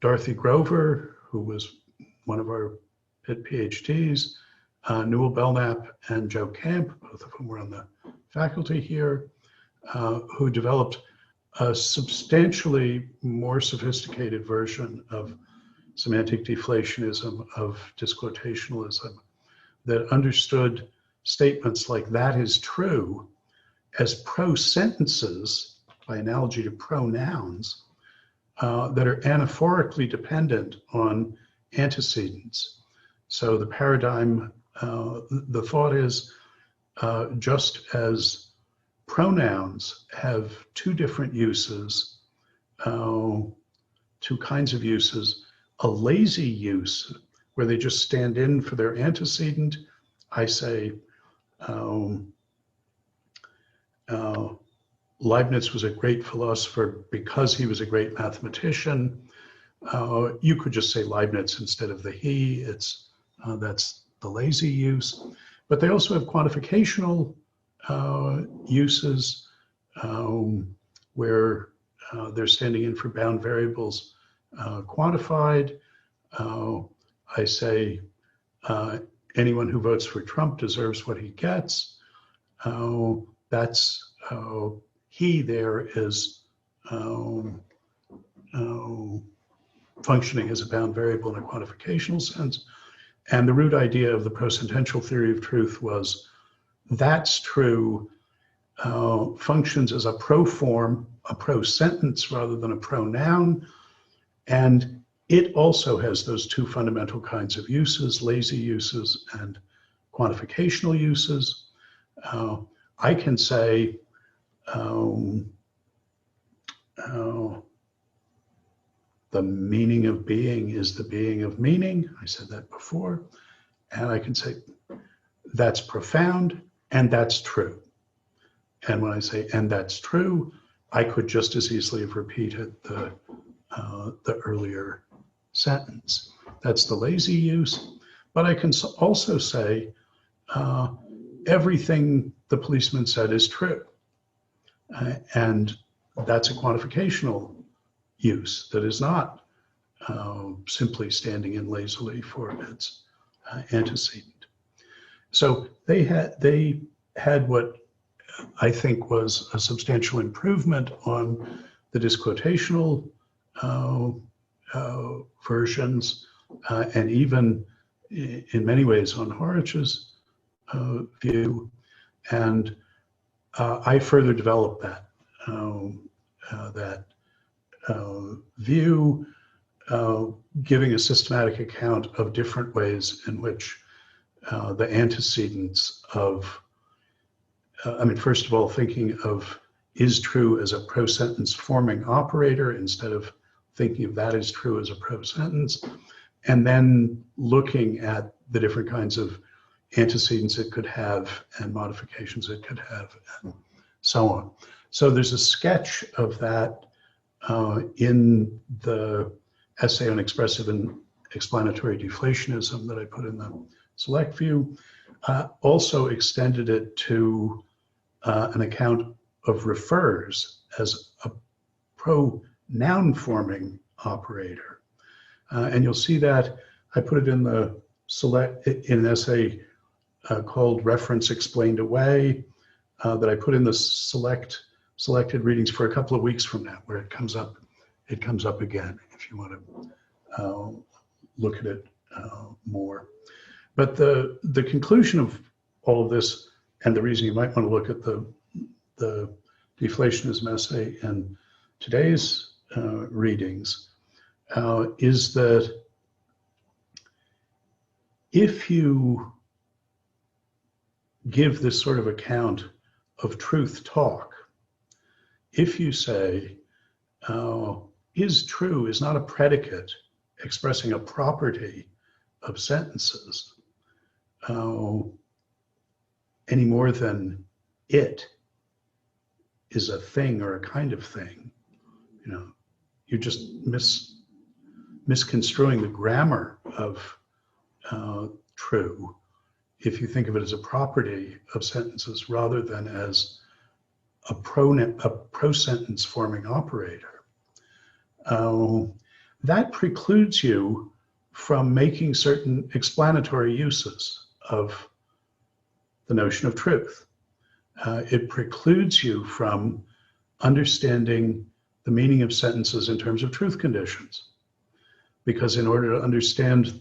Dorothy Grover, who was one of our Pitt PhDs, Newell Belknap and Joe Camp, both of whom were on the faculty here, who developed a substantially more sophisticated version of semantic deflationism, of disquotationalism, that understood statements like "that is true" as pro-sentences, by analogy to pronouns, that are anaphorically dependent on antecedents. So the paradigm, the thought is, just as pronouns have two different uses, two kinds of uses, a lazy use where they just stand in for their antecedent. I say, Leibniz was a great philosopher because he was a great mathematician. You could just say Leibniz instead of the he. That's the lazy use. But they also have quantificational uses where they're standing in for bound variables quantified. I say anyone who votes for Trump deserves what he gets. That's he there is functioning as a bound variable in a quantificational sense. And the root idea of the prosentential theory of truth was that's true, functions as a pro-form, a pro-sentence rather than a pronoun. And it also has those two fundamental kinds of uses, lazy uses and quantificational uses. I can say, the meaning of being is the being of meaning. I said that before. And I can say, that's profound and that's true. And when I say, and that's true, I could just as easily have repeated the earlier sentence. That's the lazy use. But I can also say, everything the policeman said is true. And that's a quantificational use that is not simply standing in lazily for its antecedent. So they had what I think was a substantial improvement on the disquotational versions, and even in many ways on Horwich's view. And I further developed that view, giving a systematic account of different ways in which the antecedents of, first of all, thinking of is true as a pro-sentence forming operator instead of thinking of that as true as a pro-sentence, and then looking at the different kinds of antecedents it could have and modifications it could have, and so on. So there's a sketch of that in the essay on expressive and explanatory deflationism that I put in the select view. Also extended it to an account of refers as a pronoun forming operator. And you'll see that I put it in the in an essay called Reference Explained Away, that I put in the selected readings for a couple of weeks from now, where it comes up again if you want to look at it more. But the conclusion of all of this, and the reason you might want to look at the deflationism essay in today's readings, is that if you give this sort of account of truth talk, if you say, is true is not a predicate expressing a property of sentences any more than it is a thing or a kind of thing, you're just misconstruing the grammar of true if you think of it as a property of sentences rather than as a pro-sentence forming operator. That precludes you from making certain explanatory uses of the notion of truth. It precludes you from understanding the meaning of sentences in terms of truth conditions. Because in order to understand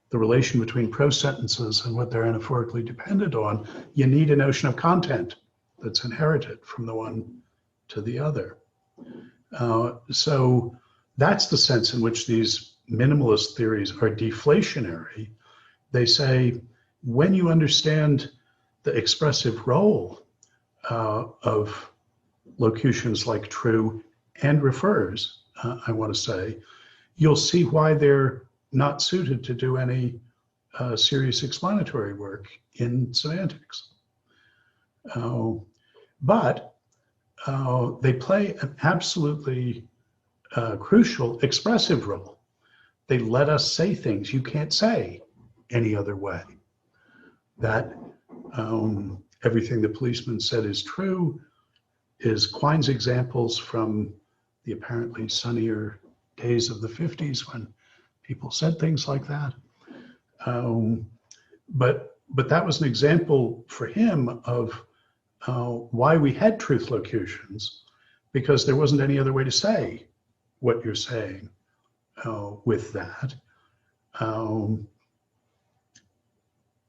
the relation between prose sentences and what they're anaphorically dependent on, you need a notion of content that's inherited from the one to the other. So that's the sense in which these minimalist theories are deflationary. They say, when you understand the expressive role of locutions like true and refers, I want to say, you'll see why they're not suited to do any serious explanatory work in semantics. But they play an absolutely crucial expressive role. They let us say things you can't say any other way. That everything the policeman said is true is Quine's examples from the apparently sunnier days of the 50s when people said things like that. But that was an example for him of why we had truth locutions, because there wasn't any other way to say what you're saying with that.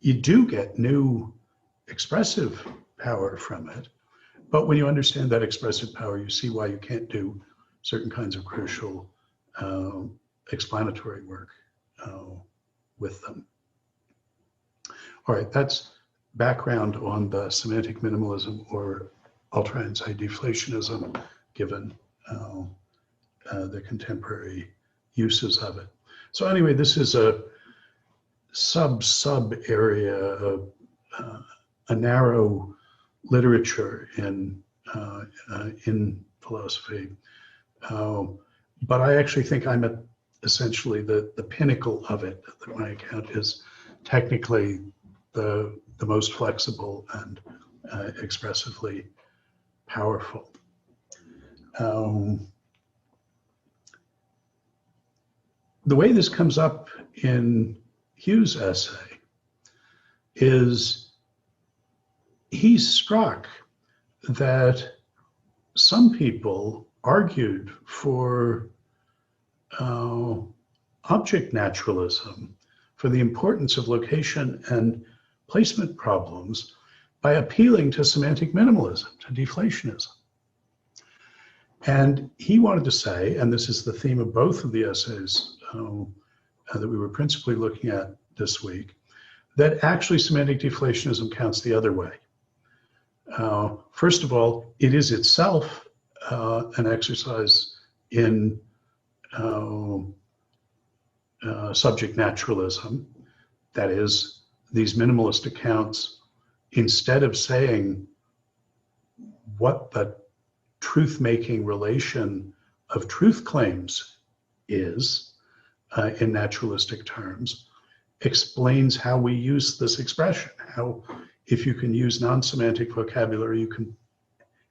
You do get new expressive power from it, but when you understand that expressive power, you see why you can't do certain kinds of crucial explanatory work with them. All right, that's background on the semantic minimalism, or I'll try and say deflationism, given the contemporary uses of it. So anyway, this is a sub area of a narrow literature in philosophy. But I actually think I'm at essentially the pinnacle of it. That my account is technically the most flexible and expressively powerful. The way this comes up in Hugh's essay is he's struck that some people argued for object naturalism, for the importance of location and placement problems, by appealing to semantic minimalism, to deflationism. And he wanted to say, and this is the theme of both of the essays that we were principally looking at this week, that actually semantic deflationism counts the other way. First of all, it is itself an exercise in subject naturalism. That is, these minimalist accounts, instead of saying what the truth-making relation of truth claims is in naturalistic terms, explains how we use this expression, how if you can use non-semantic vocabulary, you can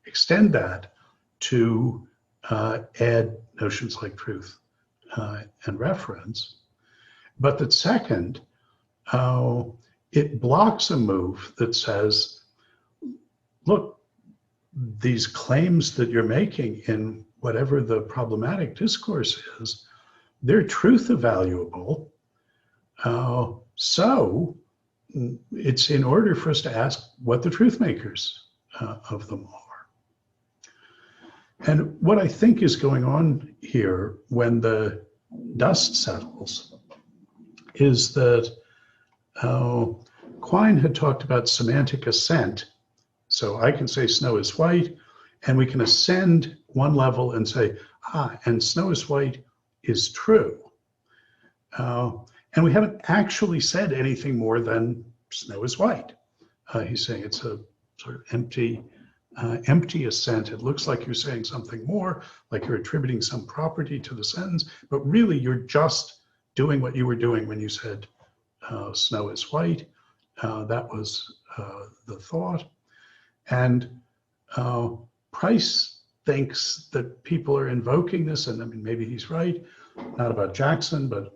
extend that to add notions like truth and reference. But that second, it blocks a move that says, look, these claims that you're making in whatever the problematic discourse is, they're truth evaluable. So it's in order for us to ask what the truth makers of them are. And what I think is going on here when the dust settles is that Quine had talked about semantic ascent. So I can say snow is white, and we can ascend one level and say, and snow is white is true. And we haven't actually said anything more than snow is white. He's saying it's a sort of empty assent. It looks like you're saying something more, like you're attributing some property to the sentence, but really you're just doing what you were doing when you said snow is white. That was the thought. And Price thinks that people are invoking this, and I mean, maybe he's right, not about Jackson, but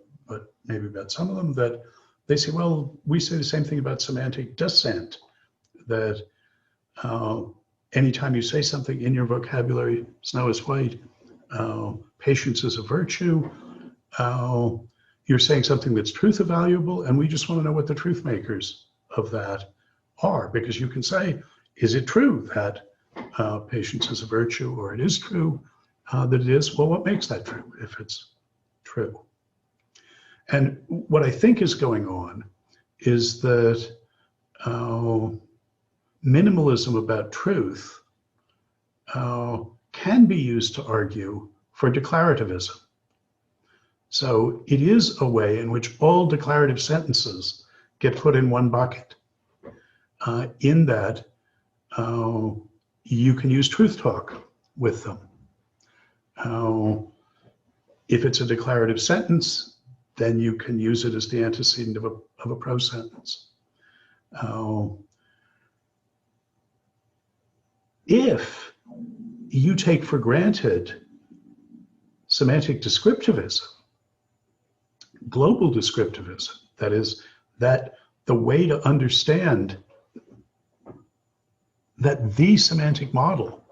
maybe about some of them, that they say, well, we say the same thing about semantic descent, that anytime you say something in your vocabulary, snow is white, patience is a virtue, you're saying something that's truth evaluable, and we just want to know what the truth makers of that are, because you can say, is it true that patience is a virtue, or it is true that it is? Well, what makes that true if it's true? And what I think is going on is that minimalism about truth can be used to argue for declarativism. So it is a way in which all declarative sentences get put in one bucket, in that you can use truth talk with them. If it's a declarative sentence, then you can use it as the antecedent of a prose sentence. If you take for granted semantic descriptivism, global descriptivism, that is, that the way to understand that the semantic model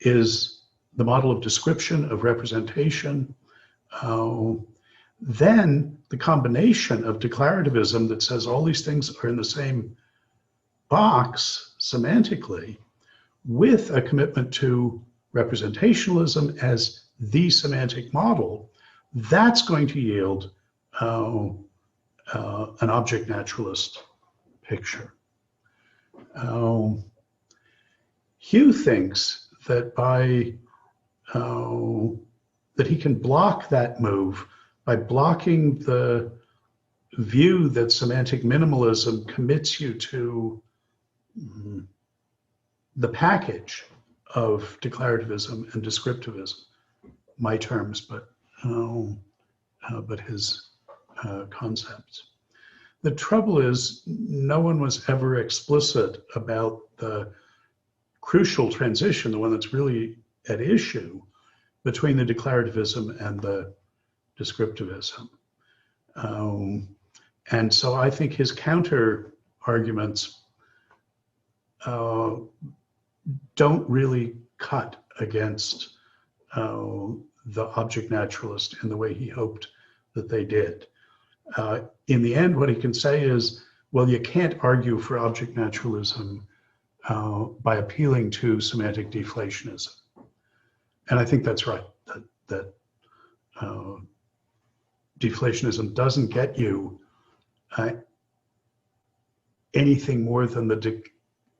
is the model of description, of representation, then the combination of declarativism that says all these things are in the same box semantically, with a commitment to representationalism as the semantic model, that's going to yield an object naturalist picture. Hugh thinks that that he can block that move by blocking the view that semantic minimalism commits you to the package of declarativism and descriptivism. My terms, but his concepts. The trouble is, no one was ever explicit about the crucial transition, the one that's really at issue, between the declarativism and the descriptivism. And so I think his counter arguments don't really cut against the object naturalist in the way he hoped that they did. In the end, what he can say is, well, you can't argue for object naturalism by appealing to semantic deflationism. And I think that's right, that deflationism doesn't get you anything more than the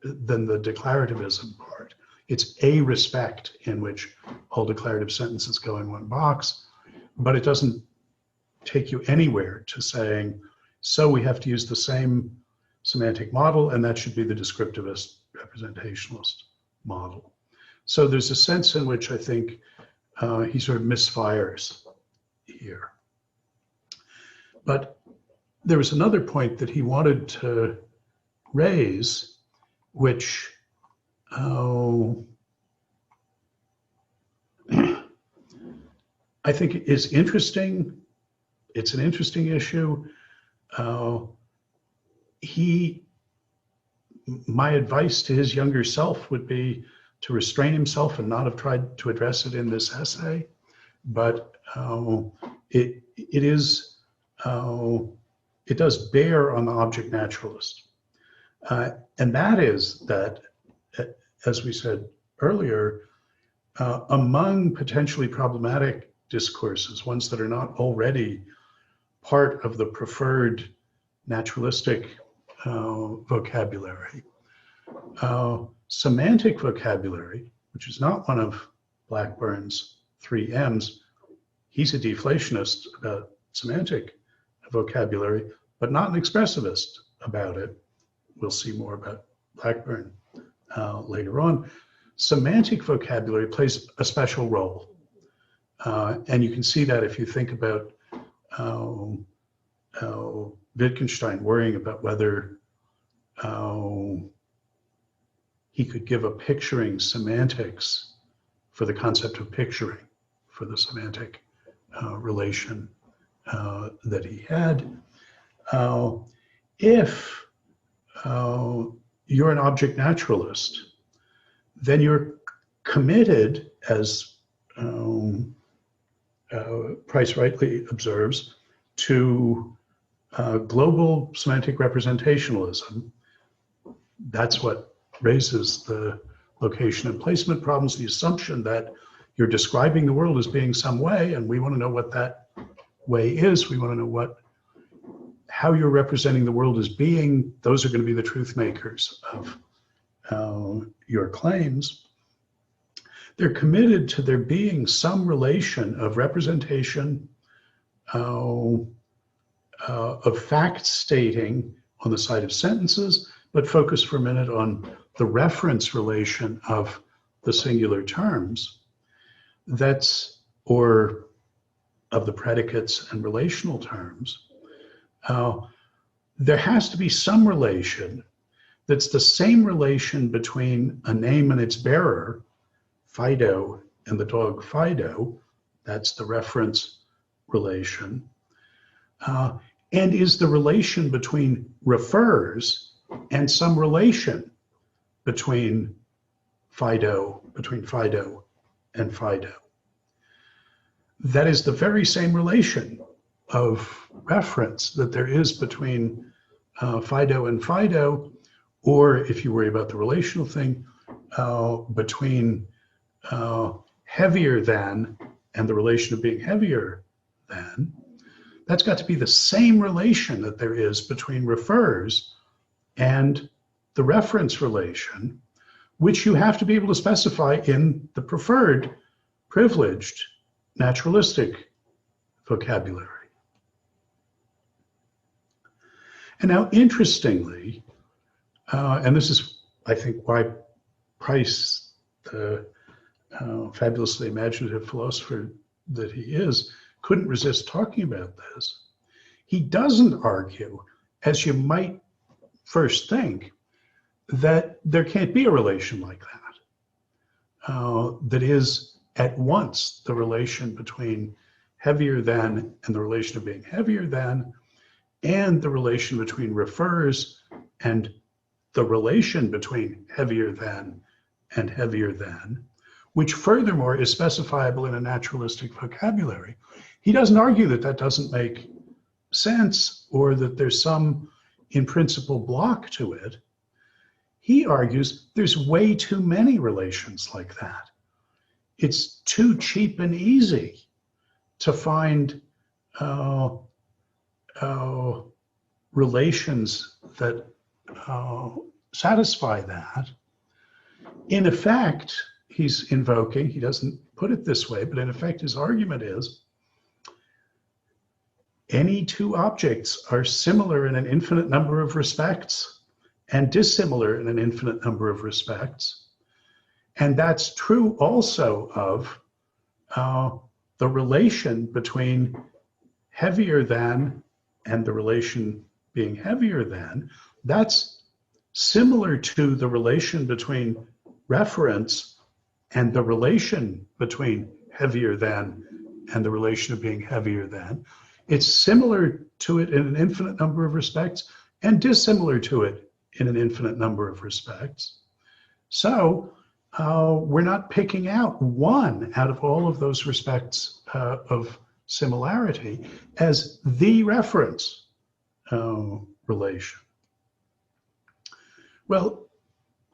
declarativism part. It's a respect in which all declarative sentences go in one box, but it doesn't take you anywhere to saying, so we have to use the same semantic model, and that should be the descriptivist representationalist model. So there's a sense in which I think he sort of misfires here. But there was another point that he wanted to raise, which I think is interesting. It's an interesting issue. My advice to his younger self would be to restrain himself and not have tried to address it in this essay. But it does bear on the object naturalist. And that is that, as we said earlier, among potentially problematic discourses, ones that are not already part of the preferred naturalistic vocabulary, semantic vocabulary, which is not one of Blackburn's 3 M's, he's a deflationist about semantic vocabulary, but not an expressivist about it. We'll see more about Blackburn later on. Semantic vocabulary plays a special role. And you can see that if you think about Wittgenstein worrying about whether he could give a picturing semantics for the concept of picturing, for the semantic relation that he had. If you're an object naturalist, then you're committed, as Price rightly observes, to global semantic representationalism. That's what raises the location and placement problems, the assumption that you're describing the world as being some way, and we want to know what that way is. We want to know how you're representing the world as being. Those are going to be the truth makers of your claims. They're committed to there being some relation of representation, of fact stating on the side of sentences, but focus for a minute on the reference relation of the singular terms, or of the predicates and relational terms. There has to be some relation that's the same relation between a name and its bearer, Fido, and the dog Fido. That's the reference relation. And is the relation between refers and some relation between Fido and Fido. That is the very same relation of reference that there is between Fido and Fido, or if you worry about the relational thing, between heavier than and the relation of being heavier than. That's got to be the same relation that there is between refers and the reference relation, which you have to be able to specify in the preferred, privileged, naturalistic vocabulary. And now, interestingly, and this is, I think, why Price, the fabulously imaginative philosopher that he is, couldn't resist talking about this. He doesn't argue, as you might first think, that there can't be a relation like that, that is at once the relation between heavier than and the relation of being heavier than, and the relation between refers and the relation between heavier than and heavier than, which furthermore is specifiable in a naturalistic vocabulary. He doesn't argue that that doesn't make sense or that there's some in principle block to it. He argues there's way too many relations like that. It's too cheap and easy to find relations that satisfy that. In effect, he's invoking, he doesn't put it this way, but in effect his argument is any two objects are similar in an infinite number of respects and dissimilar in an infinite number of respects. And that's true also of the relation between heavier than and the relation being heavier than. That's similar to the relation between reference and the relation between heavier than and the relation of being heavier than. It's similar to it in an infinite number of respects and dissimilar to it in an infinite number of respects. So we're not picking out one out of all of those respects of similarity as the reference relation. Well,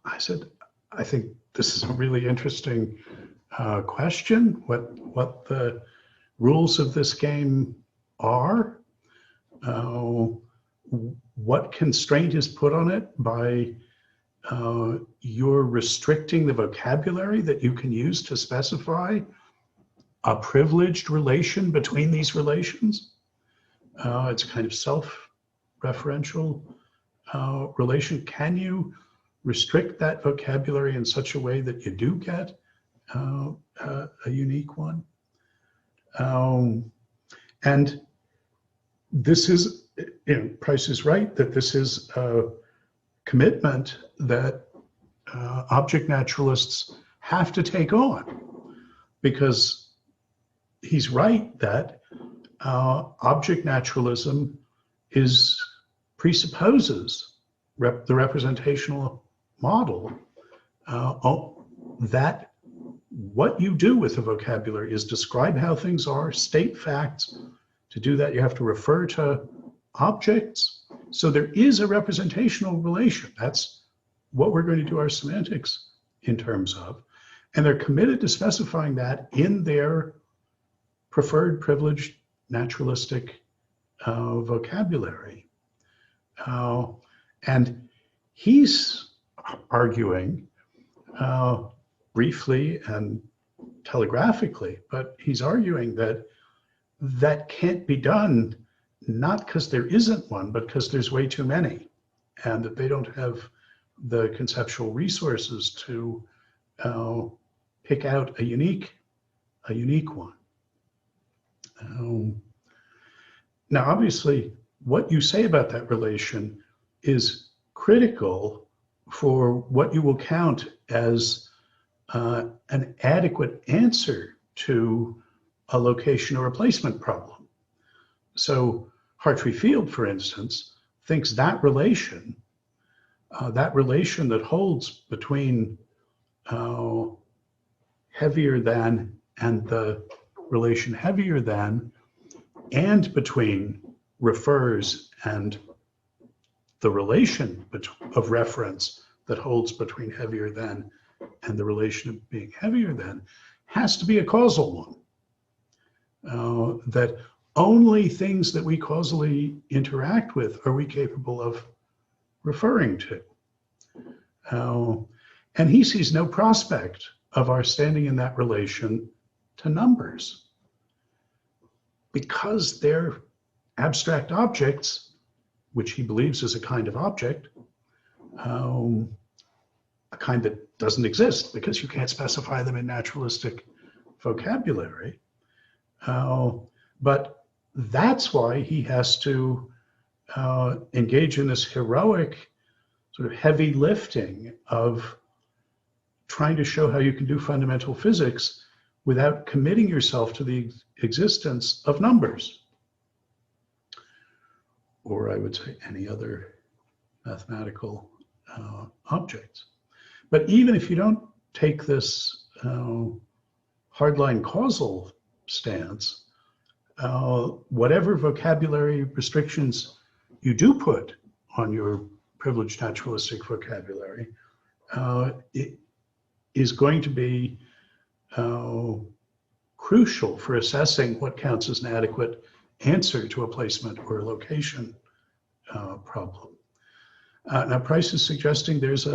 I said, I think this is a really interesting question, what the rules of this game are, what constraint is put on it by you're restricting the vocabulary that you can use to specify a privileged relation between these relations. It's a kind of self-referential relation. Can you restrict that vocabulary in such a way that you do get a unique one? And this is, Price is right that this is a commitment that object naturalists have to take on, because he's right that object naturalism presupposes the representational model, that what you do with the vocabulary is describe how things are, state facts. To do that, you have to refer to objects. So there is a representational relation. That's what we're going to do our semantics in terms of. And they're committed to specifying that in their preferred privileged naturalistic vocabulary. And he's arguing briefly and telegraphically, but he's arguing that that can't be done, not because there isn't one, but because there's way too many, and that they don't have the conceptual resources to pick out a unique one. Now, obviously, what you say about that relation is critical for what you will count as an adequate answer to a location or replacement problem. So Hartree Field, for instance, thinks that relation that holds between heavier than and the relation heavier than, and between refers and the relation of reference that holds between heavier than and the relation of being heavier than, has to be a causal one. That only things that we causally interact with are we capable of referring to. And he sees no prospect of our standing in that relation to numbers because they're abstract objects, which he believes is a kind of object, a kind that doesn't exist because you can't specify them in naturalistic vocabulary. But that's why he has to engage in this heroic sort of heavy lifting of trying to show how you can do fundamental physics without committing yourself to the existence of numbers, or I would say any other mathematical objects. But even if you don't take this hardline causal stance, whatever vocabulary restrictions you do put on your privileged naturalistic vocabulary, it is going to be crucial for assessing what counts as an adequate answer to a placement or a location problem. Now, Price is suggesting there's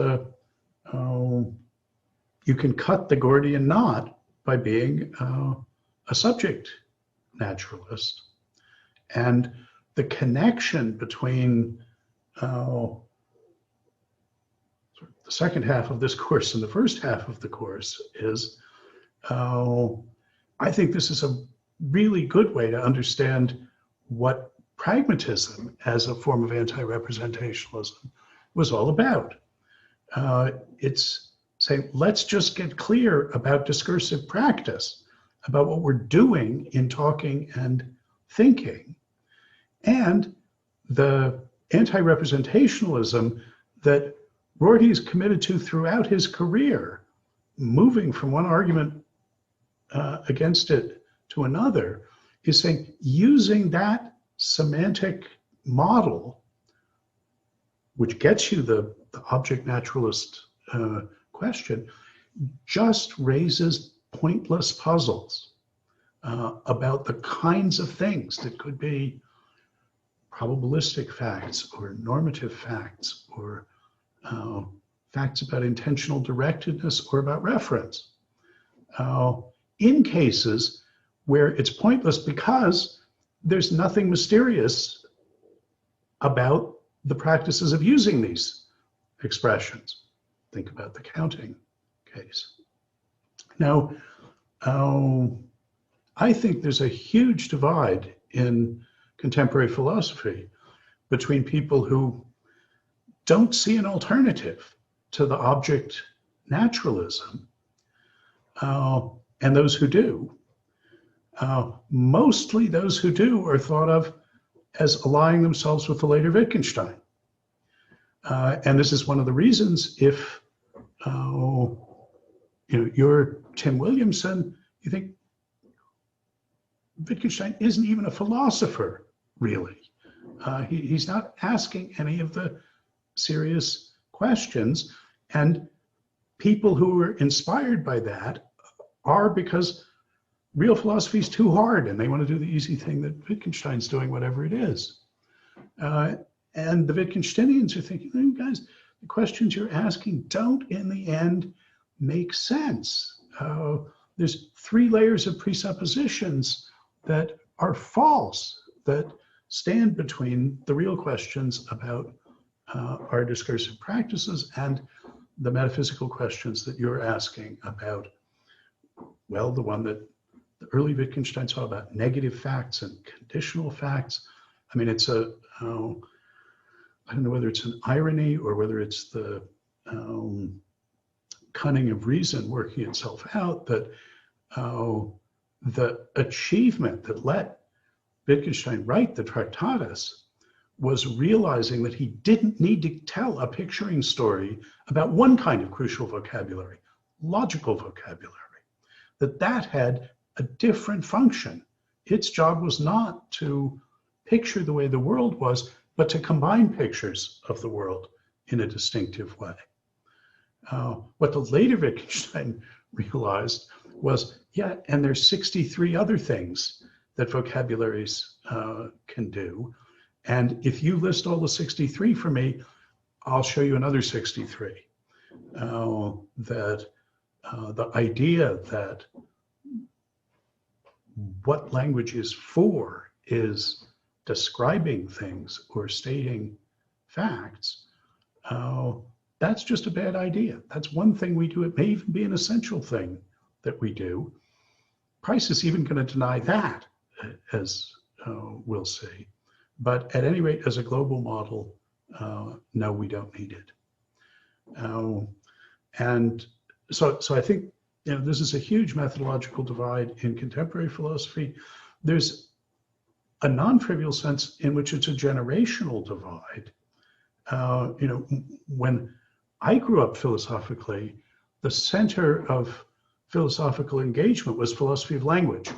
you can cut the Gordian knot by being a subject naturalist. And the connection between the second half of this course and the first half of the course is, I think this is a really good way to understand what pragmatism as a form of anti-representationalism was all about. It's saying, let's just get clear about discursive practice, about what we're doing in talking and thinking, and the anti-representationalism that Rorty is committed to throughout his career, moving from one argument against it to another, is saying using that semantic model, which gets you the object naturalist question, just raises pointless puzzles about the kinds of things that could be probabilistic facts or normative facts or facts about intentional directedness or about reference, in cases where it's pointless because there's nothing mysterious about the practices of using these expressions. Think about the counting case. Now, I think there's a huge divide in contemporary philosophy between people who don't see an alternative to the object naturalism and those who do. Mostly those who do are thought of as allying themselves with the later Wittgenstein. And this is one of the reasons if you're Tim Williamson, you think Wittgenstein isn't even a philosopher, really. He's not asking any of the serious questions. And people who are inspired by that are because real philosophy is too hard and they want to do the easy thing that Wittgenstein's doing, whatever it is. And the Wittgensteinians are thinking, guys, the questions you're asking don't in the end make sense. There's 3 layers of presuppositions that are false, that stand between the real questions about our discursive practices and the metaphysical questions that you're asking about, well, the one that the early Wittgenstein saw about negative facts and conditional facts. I mean, it's I don't know whether it's an irony or whether it's the cunning of reason working itself out, that the achievement that let Wittgenstein write the Tractatus was realizing that he didn't need to tell a picturing story about one kind of crucial vocabulary, logical vocabulary, that had a different function. Its job was not to picture the way the world was, but to combine pictures of the world in a distinctive way. What the later Wittgenstein realized was, yeah, and there's 63 other things that vocabularies can do. And if you list all the 63 for me, I'll show you another 63. That the idea that what language is for is describing things or stating facts, that's just a bad idea. That's one thing we do. It may even be an essential thing that we do. Price is even going to deny that, as we'll see. But at any rate, as a global model, no, we don't need it. And so I think this is a huge methodological divide in contemporary philosophy. There's a non-trivial sense in which it's a generational divide. When I grew up philosophically, the center of philosophical engagement was philosophy of language.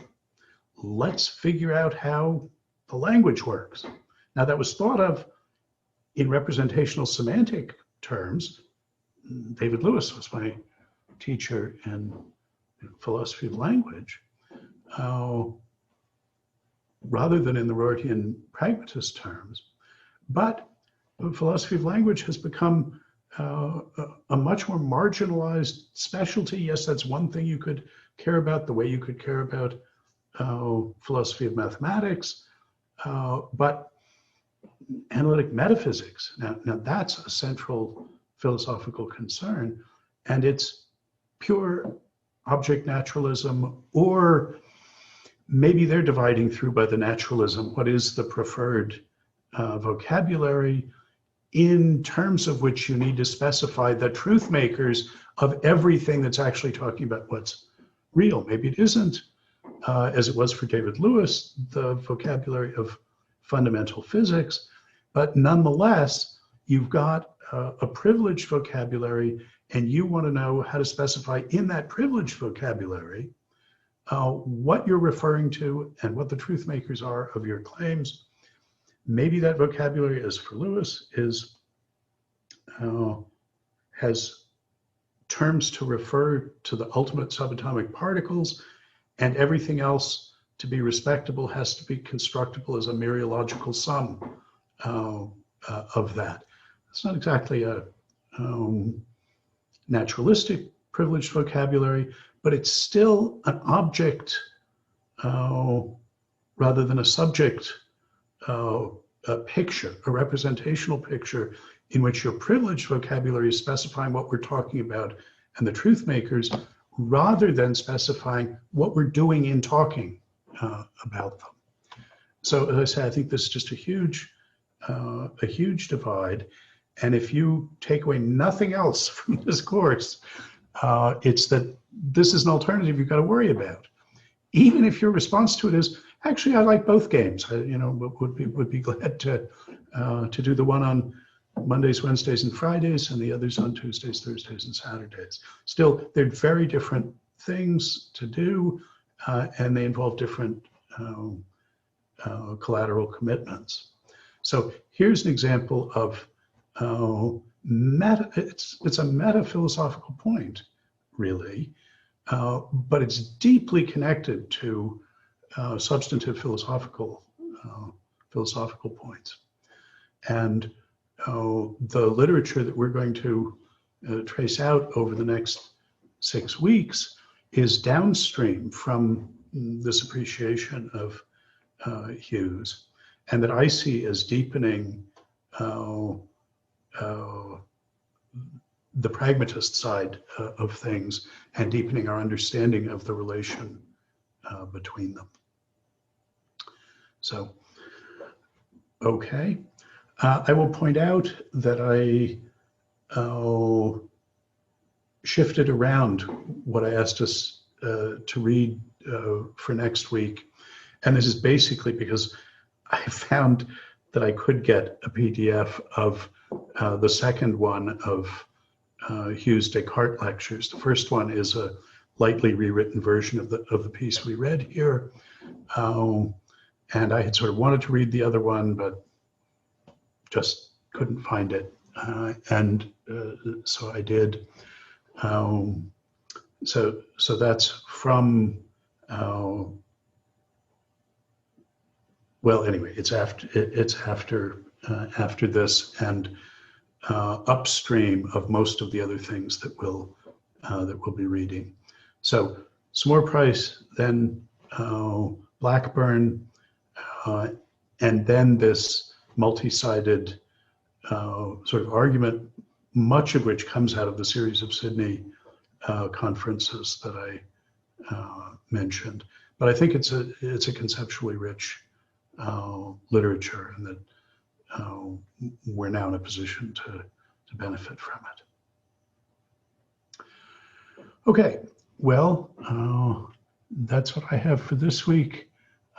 Let's figure out how the language works. Now, that was thought of in representational semantic terms. David Lewis was my teacher in philosophy of language, rather than in the Rortian pragmatist terms. But philosophy of language has become a much more marginalized specialty. Yes, that's one thing you could care about, the way you could care about philosophy of mathematics, but analytic metaphysics, now that's a central philosophical concern, and it's pure object naturalism, or maybe they're dividing through by the naturalism, what is the preferred vocabulary in terms of which you need to specify the truth makers of everything that's actually talking about what's real. Maybe it isn't, as it was for David Lewis, the vocabulary of fundamental physics, but nonetheless, you've got a privileged vocabulary, and you want to know how to specify in that privileged vocabulary what you're referring to and what the truth makers are of your claims. Maybe that vocabulary, as for Lewis, has terms to refer to the ultimate subatomic particles, and everything else to be respectable has to be constructible as a mereological sum of that. It's not exactly a naturalistic privileged vocabulary, but it's still an object rather than a subject a picture, a representational picture in which your privileged vocabulary is specifying what we're talking about and the truth makers, rather than specifying what we're doing in talking about them. So as I say, I think this is just a huge divide. And if you take away nothing else from this course, it's that this is an alternative you've got to worry about. Even if your response to it is, actually, I like both games. Would be glad to do the one on Mondays, Wednesdays, and Fridays, and the others on Tuesdays, Thursdays, and Saturdays. Still, they're very different things to do, and they involve different collateral commitments. So here's an example of it's a meta-philosophical point, really, but it's deeply connected to substantive philosophical points. And the literature that we're going to trace out over the next 6 weeks is downstream from this appreciation of Hughes, and that I see as deepening the pragmatist side of things and deepening our understanding of the relation between them. So, okay. I will point out that I shifted around what I asked us to read for next week. And this is basically because I found that I could get a PDF of the second one of Hughes' Descartes lectures. The first one is a lightly rewritten version of the piece we read here. And I had sort of wanted to read the other one, but just couldn't find it. So I did. So that's from, well, anyway, it's after this, and upstream of most of the other things that we'll be reading. So some more Price, then Blackburn, and then this multi-sided sort of argument, much of which comes out of the series of Sydney conferences that I mentioned. But I think it's a conceptually rich literature, and that we're now in a position to benefit from it. Okay, well, that's what I have for this week.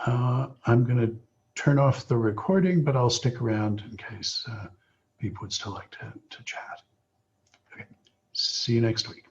I'm going to turn off the recording, but I'll stick around in case people would still like to chat. Okay, see you next week.